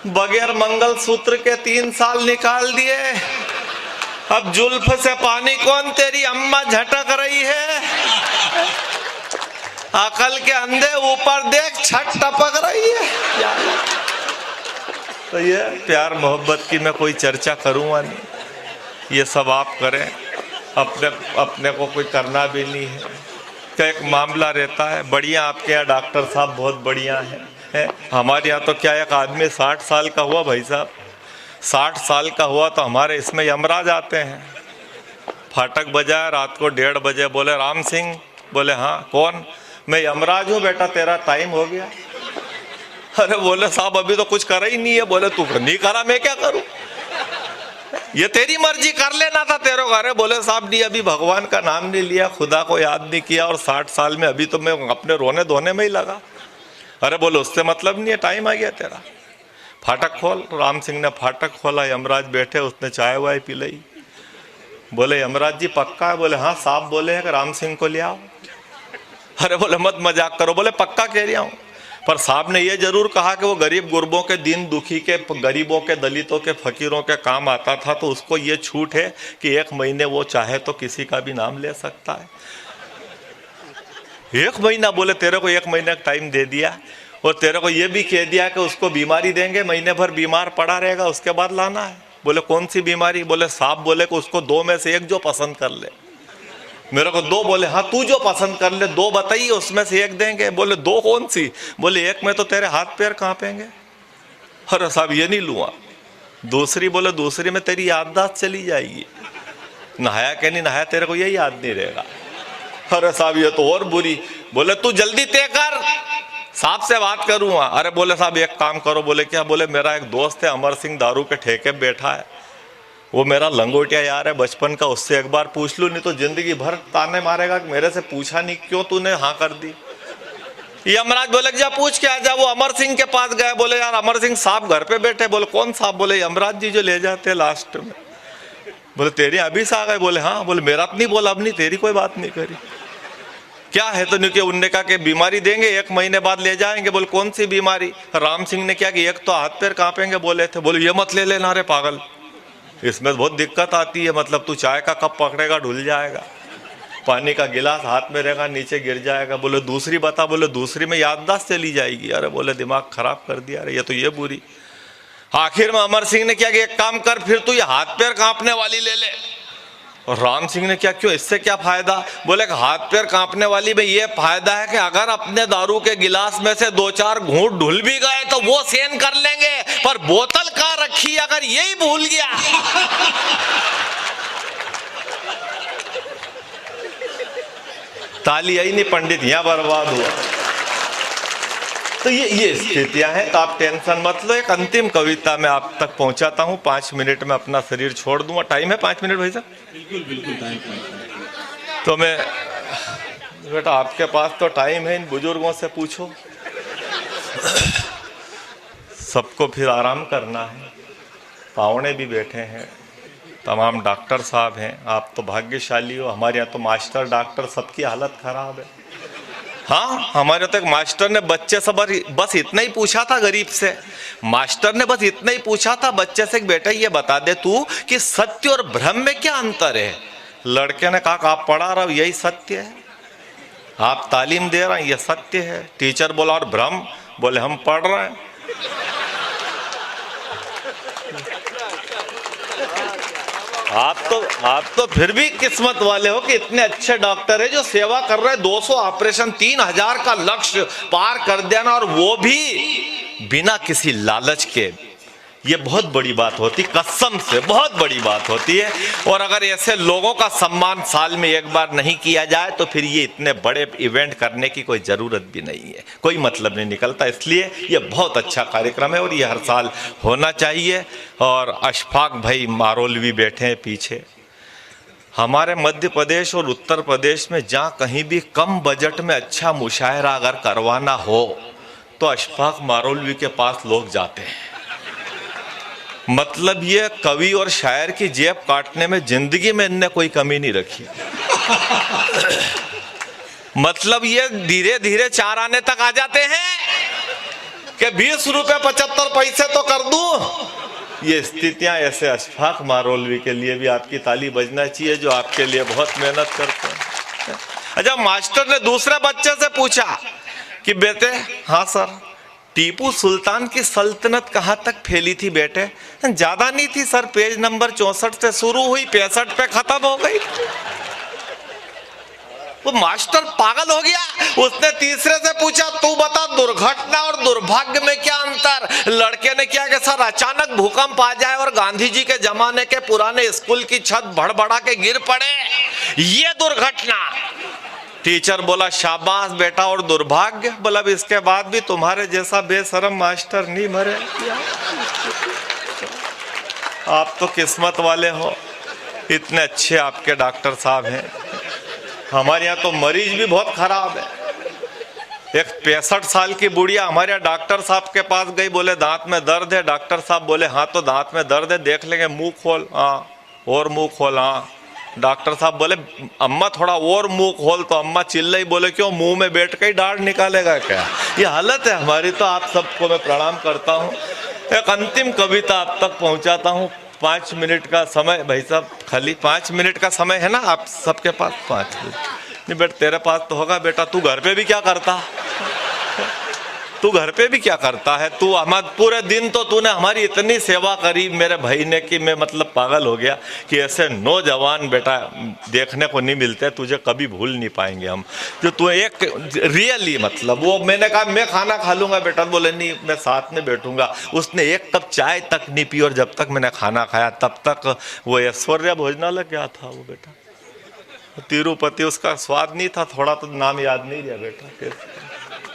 बगैर मंगल सूत्र के 3 साल निकाल दिए। अब जुल्फ से पानी कौन? तेरी अम्मा झटक रही है। अकल के अंधे ऊपर देख छत टपक रही है। तो ये प्यार मोहब्बत की मैं कोई चर्चा करूँगा नहीं, ये सब आप करें, अपने को कोई करना भी नहीं है। क्या एक मामला रहता है, बढ़िया आपके यहाँ डॉक्टर साहब बहुत बढ़िया है। हमारे यहाँ तो क्या एक आदमी 60 साल का हुआ भाई साहब, 60 साल का हुआ तो हमारे इसमें यमराज आते हैं। फाटक बजाया रात को 1:30 बजे, बोले राम सिंह? बोले हाँ कौन? मैं यमराज हूँ बेटा, तेरा टाइम हो गया। अरे बोले साहब अभी तो कुछ करा ही नहीं है। बोले तू नहीं करा, मैं क्या करूं? ये तेरी मर्जी, कर लेना था तेरे को। अरे बोले साहब नहीं, अभी भगवान का नाम नहीं लिया, खुदा को याद नहीं किया, और 60 साल में अभी तो मैं अपने रोने धोने में ही लगा। अरे बोले उससे मतलब नहीं है, टाइम आ गया तेरा। फाटक खोल। राम सिंह ने फाटक खोला, यमराज बैठे, उसने चाय वाय पिलाई। बोले यमराज जी पक्का है? बोले हाँ। साहब बोले हैं कि राम सिंह को ले आओ। अरे बोले मत मजाक करो। बोले पक्का कह रहा हूँ, पर साहब ने ये जरूर कहा कि वो गरीब गुरबों के, दीन दुखी के, गरीबों के, दलितों के, फकीरों के काम आता था, तो उसको ये छूट है कि 1 महीने वो चाहे तो किसी का भी नाम ले सकता है। 1 महीना? बोले तेरे को 1 महीने का टाइम दे दिया, और तेरे को ये भी कह दिया कि उसको बीमारी देंगे, महीने भर बीमार पड़ा रहेगा, उसके बाद लाना है। बोले कौन सी बीमारी? बोले साहब बोले कि उसको 2 में से 1 जो पसंद कर ले। मेरे को 2। बोले हाँ तू जो पसंद कर ले, 2 बताइए, उसमें से 1 देंगे। बोले 2 कौन सी? बोले 1 में तो तेरे हाथ पैर कांपेंगे। अरे साहब ये नहीं लूँगा। दूसरी? बोले दूसरी में तेरी याददाश्त चली जाएगी, नहाया क्या नहीं नहाया तेरे को यही याद नहीं रहेगा। अरे साहब ये तो और बुरी। बोले तू जल्दी तय कर, साहब से बात करूँगा। अरे बोले साहब एक काम करो। बोले क्या? बोले मेरा एक दोस्त है अमर सिंह, दारू के ठेके बैठा है, वो मेरा लंगोटिया यार है बचपन का, उससे एक बार पूछ लूँ, नहीं तो जिंदगी भर ताने मारेगा कि मेरे से पूछा नहीं, क्यों तूने हाँ कर दी। यमराज बोले जा पूछ के आ जा। वो अमर सिंह के पास गए। बोले यार अमर सिंह साहब घर पे बैठे। बोले कौन साहब? बोले यमराज जी जो ले जाते लास्ट में। बोले तेरे अभी से आ गए? बोले हाँ। बोले मेरा तो नहीं बोला, अब नहीं तेरी कोई बात नहीं करी, क्या है? तो नहीं, उनने कहा कि बीमारी देंगे, 1 महीने बाद ले जाएंगे। बोले कौन सी बीमारी? राम सिंह ने क्या कि 1 तो हाथ पैर कांपेंगे बोले थे। बोले ये मत ले लेना रे पागल, इसमें बहुत दिक्कत आती है, मतलब तू चाय का कप पकड़ेगा ढुल जाएगा, पानी का गिलास हाथ में रहेगा नीचे गिर जाएगा। बोले दूसरी बता। बोले दूसरी में याददाश्त चली जाएगी। अरे बोले दिमाग खराब कर दिया, अरे ये तो ये बुरी। आखिर में अमर सिंह ने क्या कि एक काम कर, फिर तू ये हाथ पैर कांपने वाली ले ले। और राम सिंह ने क्या, क्यों, इससे क्या फायदा? बोले हाथ पैर कांपने वाली में ये फायदा है कि अगर अपने दारू के गिलास में से 2-4 घूंट ढुल भी गए तो वो सहन कर लेंगे, पर बोतल कहाँ रखी अगर यही भूल गया ताली आई नहीं, पंडित यहाँ बर्बाद हुआ। तो ये स्थितियां हैं, तो आप टेंशन मत लो। एक अंतिम कविता मैं आप तक पहुंचाता हूं, 5 मिनट में अपना शरीर छोड़ दूंगा। टाइम है 5 मिनट भाई साहब? बिल्कुल बिल्कुल टाइम। तो मैं बेटा आपके पास तो टाइम है, इन बुजुर्गों से पूछो। सबको फिर आराम करना है, पावने भी बैठे हैं, तमाम डॉक्टर साहब हैं, आप तो भाग्यशाली हो। हमारे यहाँ तो मास्टर डॉक्टर सबकी हालत खराब है। हाँ हमारे तो एक मास्टर ने बच्चे से बस इतना ही पूछा था, गरीब से मास्टर ने बस इतना ही पूछा था बच्चे से, बेटा ये बता दे तू कि सत्य और भ्रम में क्या अंतर है। लड़के ने कहा आप पढ़ा रहे हो यही सत्य है, आप तालीम दे रहे हैं ये सत्य है। टीचर बोला और भ्रम? बोले हम पढ़ रहे हैं। आप तो फिर भी किस्मत वाले हो कि इतने अच्छे डॉक्टर है जो सेवा कर रहे हैं। 200 ऑपरेशन, 3000 का लक्ष्य पार कर देना, और वो भी बिना किसी लालच के, ये बहुत बड़ी बात होती, कसम से बहुत बड़ी बात होती है। और अगर ऐसे लोगों का सम्मान साल में एक बार नहीं किया जाए तो फिर ये इतने बड़े इवेंट करने की कोई ज़रूरत भी नहीं है, कोई मतलब नहीं निकलता। इसलिए ये बहुत अच्छा कार्यक्रम है और ये हर साल होना चाहिए। और अशफाक भाई मारोलवी बैठे हैं पीछे। हमारे मध्य प्रदेश और उत्तर प्रदेश में जहाँ कहीं भी कम बजट में अच्छा मुशायरा अगर करवाना हो तो अशफाक मारोलवी के पास लोग जाते हैं। मतलब ये कवि और शायर की जेब काटने में जिंदगी में इनने कोई कमी नहीं रखी। मतलब ये धीरे धीरे 4 आने तक आ जाते हैं कि 20 रुपए 75 पैसे तो कर दूं। ये स्थितियां ऐसे अशफाक मारोलवी के लिए भी आपकी ताली बजना चाहिए, जो आपके लिए बहुत मेहनत करते हैं। अच्छा, मास्टर ने दूसरे बच्चे से पूछा कि बेटे, हाँ सर, टीपू सुल्तान की सल्तनत कहाँ तक फैली थी बेटे? ज्यादा नहीं थी सर, पेज नंबर 64 से शुरू हुई, 65 पे खत्म हो गई। वो मास्टर पागल हो गया। उसने तीसरे से पूछा, तू बता दुर्घटना और दुर्भाग्य में क्या अंतर? लड़के ने क्या कि सर, अचानक भूकंप आ जाए और गांधी जी के जमाने के पुराने स्कूल की छत भड़बड़ा के गिर पड़े, ये दुर्घटना। टीचर बोला, शाबाश बेटा। और दुर्भाग्य? बोला, इसके बाद भी तुम्हारे जैसा बेशरम मास्टर नहीं मरे। आप तो किस्मत वाले हो, इतने अच्छे आपके डॉक्टर साहब हैं। हमारे यहाँ तो मरीज भी बहुत खराब है। एक 65 साल की बुढ़िया हमारे यहाँ डॉक्टर साहब के पास गई, बोले दांत में दर्द है। डॉक्टर साहब बोले, हाँ तो दांत में दर्द है, देख लेंगे, मुंह खोल। हाँ, और मुंह खोल। हाँ। डॉक्टर साहब बोले, अम्मा थोड़ा और मुंह खोल। तो अम्मा चिल्लाई, बोले क्यों, मुंह में बैठ के ही डांट निकालेगा क्या? ये हालत है हमारी। तो आप सबको मैं प्रणाम करता हूँ। एक अंतिम कविता आप तक पहुँचाता हूँ। 5 मिनट का समय भाई साहब, खाली 5 मिनट का समय है ना आप सबके पास? 5 मिनट नहीं बेटा, तेरे पास तो होगा बेटा। तू घर पे भी क्या करता? तू घर पे भी क्या करता है? तू हमारे पूरे दिन तो तूने हमारी इतनी सेवा करी मेरे भाई ने कि मैं मतलब पागल हो गया कि ऐसे नौजवान बेटा देखने को नहीं मिलते। तुझे कभी भूल नहीं पाएंगे हम, जो तू एक रियली मतलब। वो मैंने कहा मैं खाना खा लूंगा बेटा, बोले नहीं मैं साथ में बैठूंगा। उसने 1 कप चाय तक नहीं पी और जब तक मैंने खाना खाया तब तक वो ऐश्वर्या भोजनालय क्या था वो बेटा, तिरुपति, उसका स्वाद नहीं था थोड़ा, तो नाम याद नहीं रहा बेटा।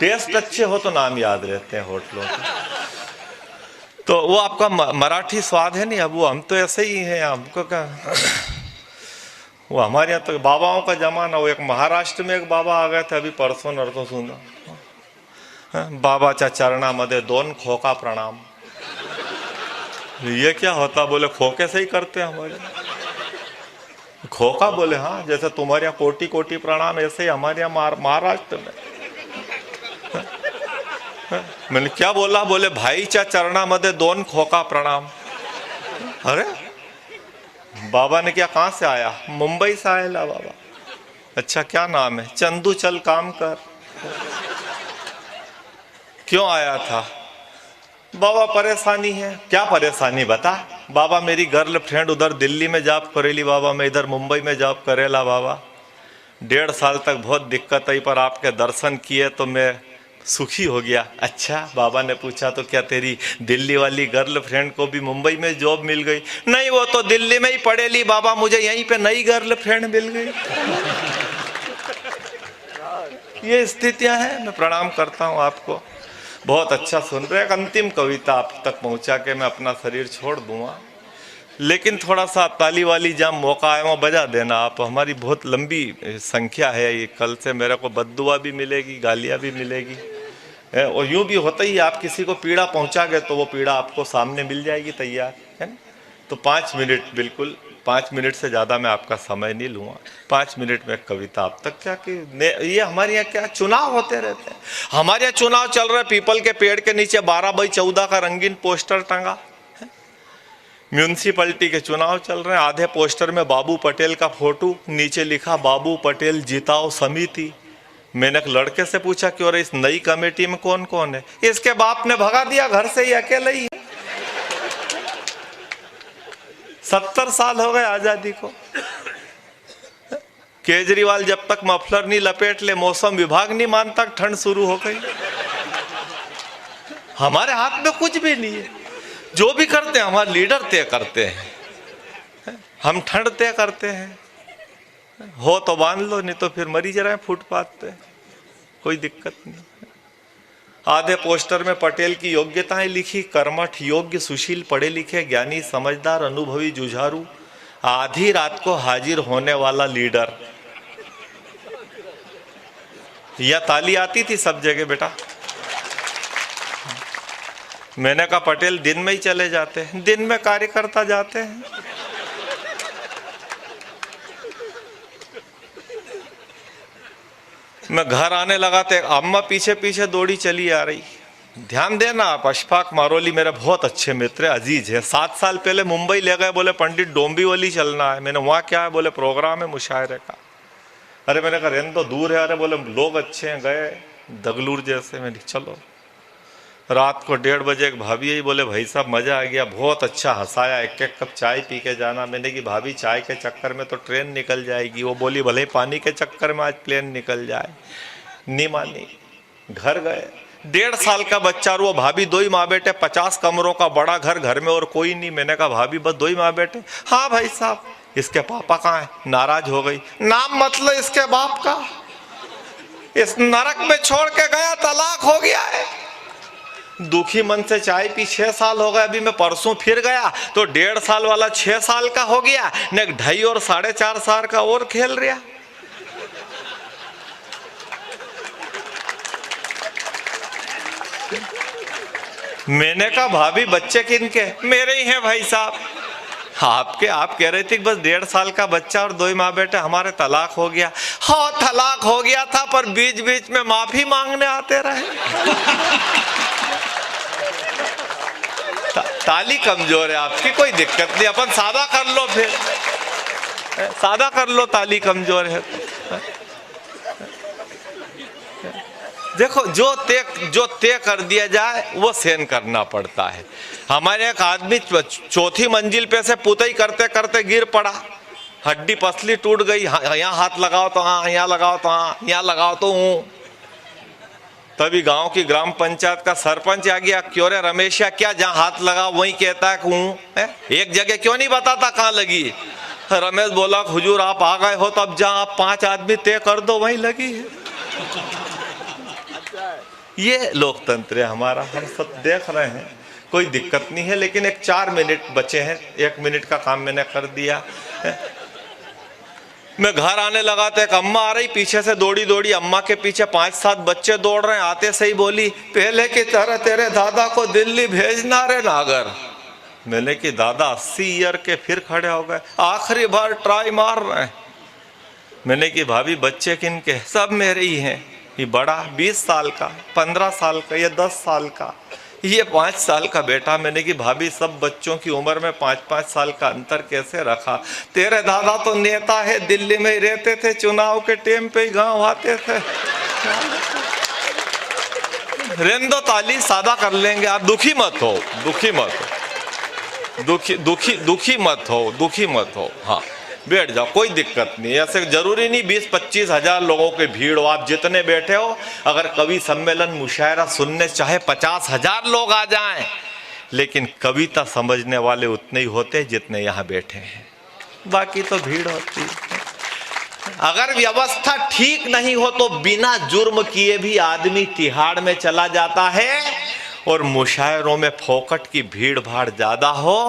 टेस्ट अच्छे हो तो नाम याद रहते हैं होटलों के। तो वो आपका मराठी स्वाद है नहीं। अब वो हम तो ऐसे ही हैं, हमको क्या। वो हमारे यहाँ तो बाबाओं का जमाना। वो एक महाराष्ट्र में एक बाबा आ गए थे अभी परसों नरसों सुना, बाबाच्या चरणामध्ये 2 खोका प्रणाम। ये क्या होता? बोले खोके से ही करते हैं हमारे। खोका? बोले हाँ, जैसे तुम्हारे यहाँ कोटि कोटि प्रणाम, ऐसे ही हमारे यहाँ महाराष्ट्र में। मैंने क्या बोला? बोले भाईच्या चरणामध्ये 2 खोका प्रणाम। अरे बाबा ने क्या, कहाँ से आया? मुंबई से आया बाबा। अच्छा, क्या नाम है? चंदू, चल काम कर। क्यों आया था? बाबा परेशानी है। क्या परेशानी बता? बाबा मेरी गर्लफ्रेंड उधर दिल्ली में जॉब करेली बाबा, मैं इधर मुंबई में जॉब करेला बाबा। 1.5 साल तक बहुत दिक्कत आई, पर आपके दर्शन किए तो मैं सुखी हो गया। अच्छा, बाबा ने पूछा तो क्या तेरी दिल्ली वाली गर्लफ्रेंड को भी मुंबई में जॉब मिल गई? नहीं, वो तो दिल्ली में ही पढ़ेली बाबा, मुझे यहीं पे नई गर्लफ्रेंड मिल गई। ये स्थितियां हैं। मैं प्रणाम करता हूँ आपको, बहुत अच्छा सुन रहे। एक अंतिम कविता आप तक पहुंचा के मैं अपना शरीर छोड़ दूंगा, लेकिन थोड़ा सा ताली वाली जब मौका आए वहाँ बजा देना आप। हमारी बहुत लंबी संख्या है, ये कल से मेरे को बद्दुआ भी मिलेगी, गालियाँ भी मिलेगी, और यूं भी होता ही आप किसी को पीड़ा पहुंचा गए तो वो पीड़ा आपको सामने मिल जाएगी तैयार, है ना? तो 5 मिनट, बिल्कुल 5 मिनट से ज़्यादा मैं आपका समय नहीं लूँगा। 5 मिनट में कविता आप तक क्या कि ये हमारे यहाँ क्या चुनाव होते रहते हैं। हमारे यहाँ चुनाव चल रहा है, पीपल के पेड़ के नीचे 12x14 का रंगीन पोस्टर टंगा। म्यूनसिपैलिटी के चुनाव चल रहे हैं, आधे पोस्टर में बाबू पटेल का फोटो, नीचे लिखा बाबू पटेल जिताओ समिति। मैंने एक लड़के से पूछा कि और इस नई कमेटी में कौन कौन है? इसके बाप ने भगा दिया घर से, ही अकेले ही है। 70 साल हो गए आजादी को। केजरीवाल जब तक मफलर नहीं लपेट ले, मौसम विभाग नहीं मानता ठंड शुरू हो गई। हमारे हाथ में कुछ भी नहीं है। जो भी करते हैं हमारे लीडर तय करते हैं, हम ठंड तय करते हैं। हो तो बांध लो, नहीं तो फिर मरी जा रहे हैं फुटपाथ पे, कोई दिक्कत नहीं। आधे पोस्टर में पटेल की योग्यताएं लिखी, कर्मठ, योग्य, सुशील, पढ़े लिखे, ज्ञानी, समझदार, अनुभवी, जुझारू, आधी रात को हाजिर होने वाला लीडर। यह ताली आती थी सब जगह बेटा। मैंने कहा पटेल दिन में ही चले जाते हैं, दिन में कार्यकर्ता जाते हैं। मैं घर आने लगा तो अम्मा पीछे पीछे दौड़ी चली आ रही। ध्यान देना आप, अशफाक मारोली मेरे बहुत अच्छे मित्र अजीज है। 7 साल पहले मुंबई ले गए, बोले पंडित डोंबिवली चलना है। मैंने वहाँ क्या है, बोले प्रोग्राम है मुशायरे का। अरे मैंने कहा रेन तो दूर है। अरे बोले लोग अच्छे हैं, गए दगलूर जैसे। मैंने चलो। रात को 1:30 बजे एक भाभी आई, बोले भाई साहब मजा आ गया, बहुत अच्छा हंसाया, एक कप चाय पी के जाना। मैंने कि भाभी चाय के चक्कर में तो ट्रेन निकल जाएगी। वो बोली भले ही पानी के चक्कर में आज प्लेन निकल जाए। नहीं मानी, घर गए। 1.5 साल का बच्चा और वो भाभी, 2 ही माँ बेटे, 50 कमरों का बड़ा घर में और कोई नहीं। मैंने कहा भाभी बस 2 ही माँ बेटे? हाँ भाई साहब। इसके पापा कहाँ है? नाराज हो गई। नाम मतलब इसके बाप का, इस नरक में छोड़ के गया, तलाक हो गया है। दुखी मन से चाय पी। 6 साल हो गए। अभी मैं परसों फिर गया तो 1.5 साल वाला 6 साल का हो गया, ने 2.5 और 4.5 साल का और खेल रहा। मैंने कहा भाभी बच्चे किनके? मेरे ही हैं भाई साहब। आपके? आप कह रहे थे बस 1.5 साल का बच्चा और 2 ही माँ बेटे, हमारे तलाक हो गया। हाँ तलाक हो गया था, पर बीच बीच में माफी मांगने आते रहे। ताली कमजोर है आपकी, कोई दिक्कत नहीं, अपन सादा कर लो, फिर सादा कर लो, ताली कमजोर है तो। देखो जो तय कर दिया जाए वो सहन करना पड़ता है। हमारे एक आदमी 4थी मंजिल पे से पुतई करते करते गिर पड़ा, हड्डी पसली टूट गई। यहाँ हाथ लगाओ तो हाँ, यहाँ लगाओ तो हाँ, यहाँ लगाओ तो हूँ। तभी गांव की ग्राम पंचायत का सरपंच आ गया। क्यों रे रमेशिया, क्या जहाँ हाथ लगा वहीं कहता है हूँ, एक जगह क्यों नहीं बताता कहाँ लगी? रमेश बोला हुजूर आप आ गए हो तो अब जहाँ आप 5 आदमी तय कर दो वहीं लगी है। ये लोकतंत्र है हमारा, हम सब देख रहे हैं, कोई दिक्कत नहीं है। लेकिन एक 4 मिनट बचे हैं, 1 मिनट का काम मैंने कर दिया। मैं घर आने लगा तो एक अम्मा आ रही, पीछे से दौड़ी दौड़ी, अम्मा के पीछे 5-7 बच्चे दौड़ रहे हैं। आते सही बोली पहले की तरह तेरे दादा को दिल्ली भेजना रे नागर। मैंने कि दादा 80 ईयर के फिर खड़े हो गए, आखिरी बार ट्राई मार रहे हैं। मैंने कि भाभी बच्चे किनके? सब मेरे ही हैं। ये बड़ा 20 साल का, 15 साल का, ये 10 साल का, ये 5 साल का बेटा। मैंने कि भाभी सब बच्चों की उम्र में 5-5 साल का अंतर कैसे रखा? तेरे दादा तो नेता है, दिल्ली में ही रहते थे, चुनाव के टाइम पे ही गांव आते थे। रेंदो ताली, सादा कर लेंगे। आप दुखी मत हो, दुखी मत हो, दुखी मत हो। हाँ बैठ जाओ, कोई दिक्कत नहीं। ऐसे जरूरी नहीं 20-25 हजार लोगों की भीड़ हो। आप जितने बैठे हो, अगर कवि सम्मेलन मुशायरा सुनने चाहे 50,000 लोग आ जाएं, लेकिन कविता समझने वाले उतने ही होते हैं जितने यहाँ बैठे हैं, बाकी तो भीड़ होती है। अगर व्यवस्था ठीक नहीं हो तो बिना जुर्म किए भी आदमी तिहाड़ में चला जाता है, और मुशायरों में फोकट की भीड़ भाड़ ज्यादा हो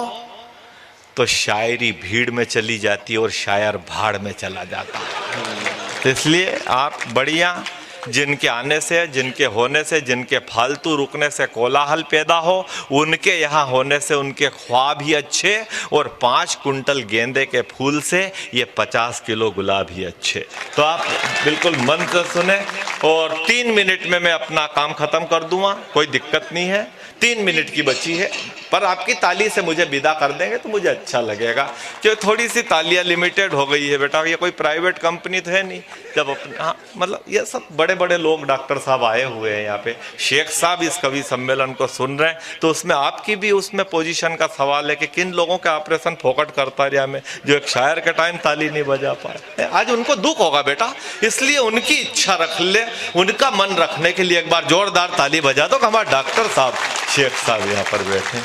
तो शायरी भीड़ में चली जाती है और शायर भाड़ में चला जाता है। तो इसलिए आप बढ़िया, जिनके आने से, जिनके होने से, जिनके फालतू रुकने से कोलाहल पैदा हो, उनके यहाँ होने से उनके ख्वाब ही अच्छे, और 5 कुंटल गेंदे के फूल से ये 50 किलो गुलाब ही अच्छे। तो आप बिल्कुल मन से सुने, और 3 मिनट में मैं अपना काम खत्म कर दूंगा, कोई दिक्कत नहीं है। 3 मिनट की बची है, पर आपकी ताली से मुझे विदा कर देंगे तो मुझे अच्छा लगेगा, क्योंकि थोड़ी सी तालियां लिमिटेड हो गई है बेटा। ये कोई प्राइवेट कंपनी तो है नहीं। जब अपने हाँ मतलब ये सब बड़े बड़े लोग, डॉक्टर साहब आए हुए हैं यहाँ पे, शेख साहब इस कवि सम्मेलन को सुन रहे हैं, तो उसमें आपकी भी उसमें पोजीशन का सवाल है कि किन लोगों के ऑपरेशन फोकट करता रहा मैं, जो एक शायर के टाइम ताली नहीं बजा पाए। आज उनको दुख होगा बेटा, इसलिए उनकी इच्छा रख ले, उनका मन रखने के लिए एक बार जोरदार ताली बजा दो कि हमारे डॉक्टर साहब, शेख साहब यहाँ पर बैठे।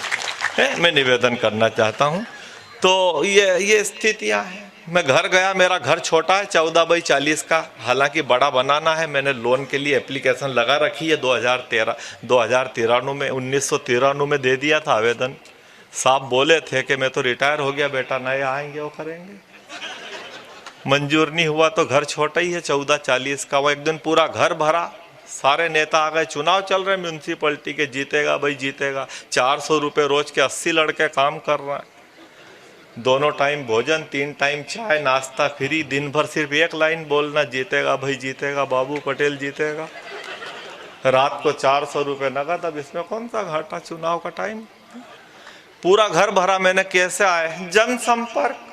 मैं निवेदन करना चाहता हूँ। तो ये स्थितियाँ हैं। मैं घर गया, मेरा घर छोटा है 14 बाई 40 का, हालांकि बड़ा बनाना है। मैंने लोन के लिए एप्लीकेशन लगा रखी है 2013 में 1993 में दे दिया था आवेदन। साहब बोले थे कि मैं तो रिटायर हो गया बेटा, नए आएंगे वो करेंगे। मंजूर नहीं हुआ तो घर छोटा ही है 14-40 का। वो एक दिन पूरा घर भरा, सारे नेता आ गए, चुनाव चल रहे म्यूनसिपलिटी के, जीतेगा भाई जीतेगा। 400 रुपये रोज के 80 लड़के काम कर रहे हैं, दोनों टाइम भोजन, 3 टाइम चाय नाश्ता फ्री, दिन भर सिर्फ एक लाइन बोलना, जीतेगा भाई जीतेगा, बाबू पटेल जीतेगा। रात को 400 रुपये नगद। अब इसमें कौन सा घाटा, चुनाव का टाइम। पूरा घर भरा। मैंने कैसे आए, जनसंपर्क।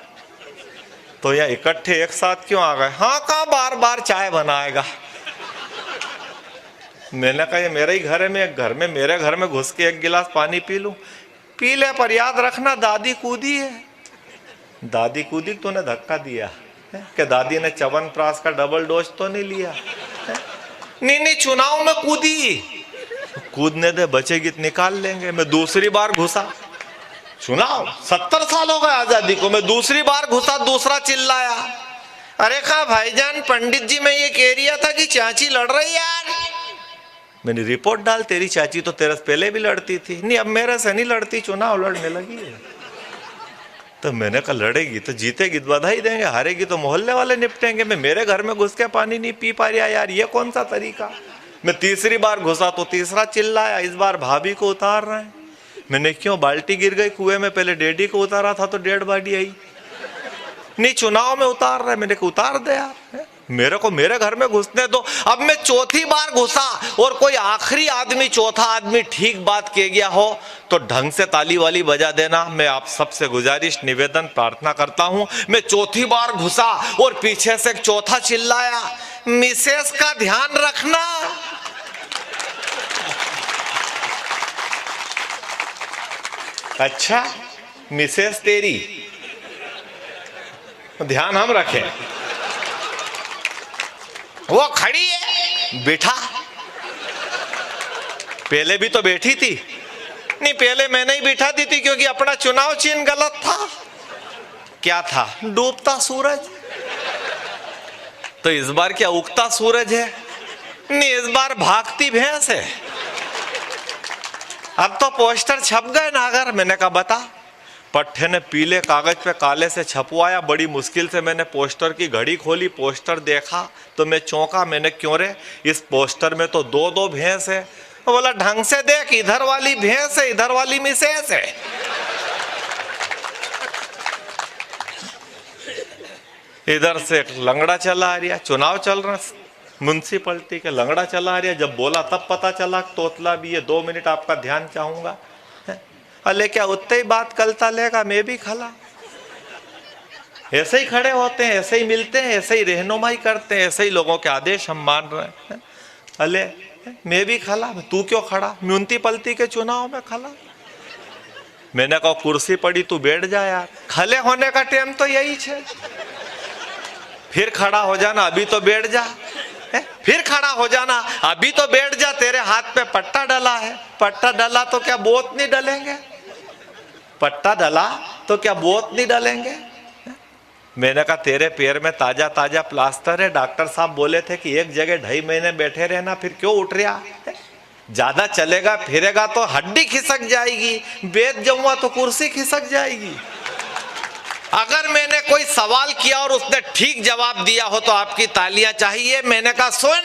तो यहाँ इकट्ठे एक साथ क्यों आ गए? हाँ, कहाँ बार बार चाय बनाएगा। मैंने कहा ये मेरा ही घर है, मैं घर में, मेरे घर में घुस के एक गिलास पानी पी लूं। पी ले, पर याद रखना दादी कूदी है। दादी कूदी, तूने धक्का दिया है कि दादी ने च्यवनप्राश का डबल डोज तो नहीं लिया है? नहीं, चुनाव में कूदी। कूदने दे, बचेगी तो निकाल लेंगे। मैं दूसरी बार घुसा, चुनाव 70 साल हो गए आजादी को, मैं दूसरी बार घुसा, दूसरा चिल्लाया, अरे कहा भाईजान पंडित जी मैं ये कह रिया था कि चाची लड़ रही यार। मैंने रिपोर्ट डाल, तेरी चाची तो तेरे से पहले भी लड़ती थी। नहीं, अब मेरे से नहीं लड़ती, चुनाव लड़ने लगी है। तो मैंने कहा लड़ेगी तो जीतेगी तो बधाई देंगे, हारेगी तो मोहल्ले वाले निपटेंगे। मैं मेरे घर में घुस के पानी नहीं पी पा रहा यार, ये कौन सा तरीका। मैं तीसरी बार घुसा तो तीसरा चिल्लाया। इस बार भाभी को उतार रहे हैं। मैंने क्यों, बाल्टी गिर गई कुएं में, पहले डैडी को उतारा था तो डेड बॉडी आई। नहीं, चुनाव में उतार रहे। मैंने कहा उतार दे यार, मेरे को मेरे घर में घुसने दो। अब मैं चौथी बार घुसा और कोई आखिरी आदमी, चौथा आदमी ठीक बात कह गया हो तो ढंग से ताली वाली बजा देना। मैं आप सबसे गुजारिश, निवेदन, प्रार्थना करता हूं। मैं चौथी बार घुसा और पीछे से एक चौथा चिल्लाया, मिसेस का ध्यान रखना। अच्छा, मिसेस तेरी, ध्यान हम रखें। वो खड़ी है, बैठा। पहले भी तो बैठी थी। नहीं, पहले मैंने ही बिठा दी थी क्योंकि अपना चुनाव चिन्ह गलत था। क्या था? डूबता सूरज। तो इस बार क्या उगता सूरज है? नहीं, इस बार भागती भैंस है। अब तो पोस्टर छप गए नागर। मैंने कहा बता। पट्टे ने पीले कागज पे काले से छपवाया। बड़ी मुश्किल से मैंने पोस्टर की घड़ी खोली, पोस्टर देखा तो मैं चौंका। मैंने क्यों रे, इस पोस्टर में तो 2-2 भैंस है। बोला ढंग से देख, इधर वाली भैंस है, इधर वाली मिसेस है। इधर से एक लंगड़ा चला आ रहा, चुनाव चल रहा, म्यूनसिपलिटी के लंगड़ा चला आ रहा। जब बोला तब पता चला तोतला भी है। 2 मिनट आपका ध्यान चाहूंगा। अले क्या उतने ही बात कलता लेगा, मैं भी खला। ऐसे ही खड़े होते हैं, ऐसे ही मिलते हैं, ऐसे ही रहनुमाई करते हैं, ऐसे ही लोगों के आदेश हम मान रहे हैं। अले मैं भी खला, तू क्यों खड़ा? म्यूनसिपलिटी के चुनाव में खला। मैंने कहा कुर्सी पड़ी, तू बैठ जा यार। खले होने का टाइम तो यही है। फिर खड़ा हो जाना, अभी तो बैठ जा। फिर खड़ा हो जाना, अभी तो बैठ जा। तेरे हाथ पे पट्टा डला है, पट्टा डला तो क्या बोत नहीं डलेंगे? पट्टा डला तो क्या बोत नहीं डलेंगे? मैंने कहा तेरे पैर में ताजा ताजा प्लास्टर है। डॉक्टर साहब बोले थे कि एक जगह 2.5 महीने बैठे रहना, फिर क्यों उठ रहा? ज्यादा चलेगा फिरेगा तो हड्डी खिसक जाएगी, बैठ जाऊंगा तो कुर्सी खिसक जाएगी। अगर मैंने कोई सवाल किया और उसने ठीक जवाब दिया हो तो आपकी तालियां चाहिए। मैंने कहा सुन,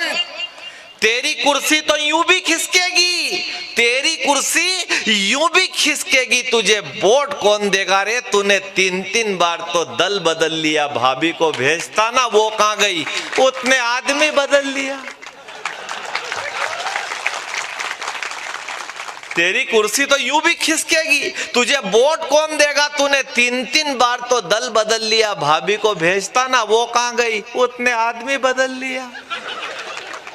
तेरी कुर्सी तो यूं भी खिसकेगी, तेरी कुर्सी यूं भी खिसकेगी। तुझे वोट कौन देगा रे? तूने 3-3 बार तो दल बदल लिया। भाभी को भेजता ना, वो कहां गई? उतने आदमी बदल लिया। तेरी कुर्सी तो यूं भी खिसकेगी, तुझे वोट कौन देगा? तूने 3-3 बार तो दल बदल लिया। भाभी को भेजता ना, वो कहां गई? उतने आदमी बदल लिया।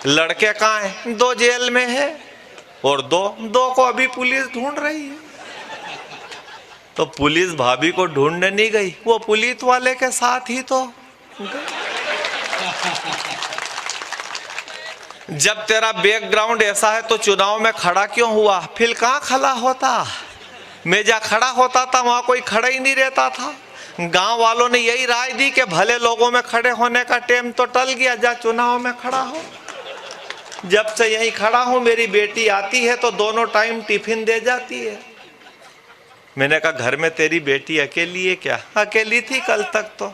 लड़के कहां हैं? 2 जेल में है और 2 को अभी पुलिस ढूंढ रही है। तो पुलिस भाभी को ढूंढने नहीं गई, वो पुलिस वाले के साथ ही तो। जब तेरा बैकग्राउंड ऐसा है तो चुनाव में खड़ा क्यों हुआ? फिर कहां खड़ा होता? मैं जहाँ खड़ा होता था वहाँ कोई खड़ा ही नहीं रहता था। गांव वालों ने यही राय दी कि भले लोगों में खड़े होने का टाइम तो टल गया, जा चुनाव में खड़ा हो। जब से यहीं खड़ा हूं, मेरी बेटी आती है तो दोनों टाइम टिफिन दे जाती है। मैंने कहा घर में तेरी बेटी अकेली है क्या? अकेली थी कल तक तो,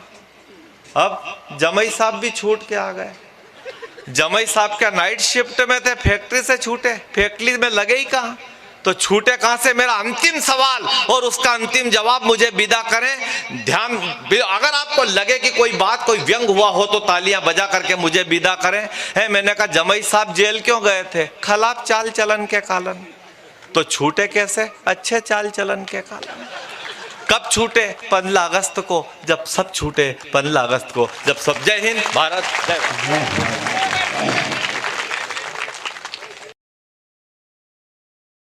अब जमाई साहब भी छूट के आ गए। जमाई साहब क्या नाइट शिफ्ट में थे, फैक्ट्री से छूटे, फैक्ट्री में लगे ही कहाँ, तो छूटे कहां से? मेरा अंतिम सवाल और उसका अंतिम जवाब मुझे विदा करें। ध्यान, अगर आपको लगे कि कोई बात, कोई व्यंग हुआ हो तो तालियां बजा करके मुझे विदा करें। है, मैंने कहा जमाई साहब जेल क्यों गए थे? खराब चाल चलन के कारण। तो छूटे कैसे? अच्छे चाल चलन के कारण। कब छूटे? 15 अगस्त को, जब सब छूटे 15 अगस्त को, जब सब। जय हिंद, भारत जय भारत।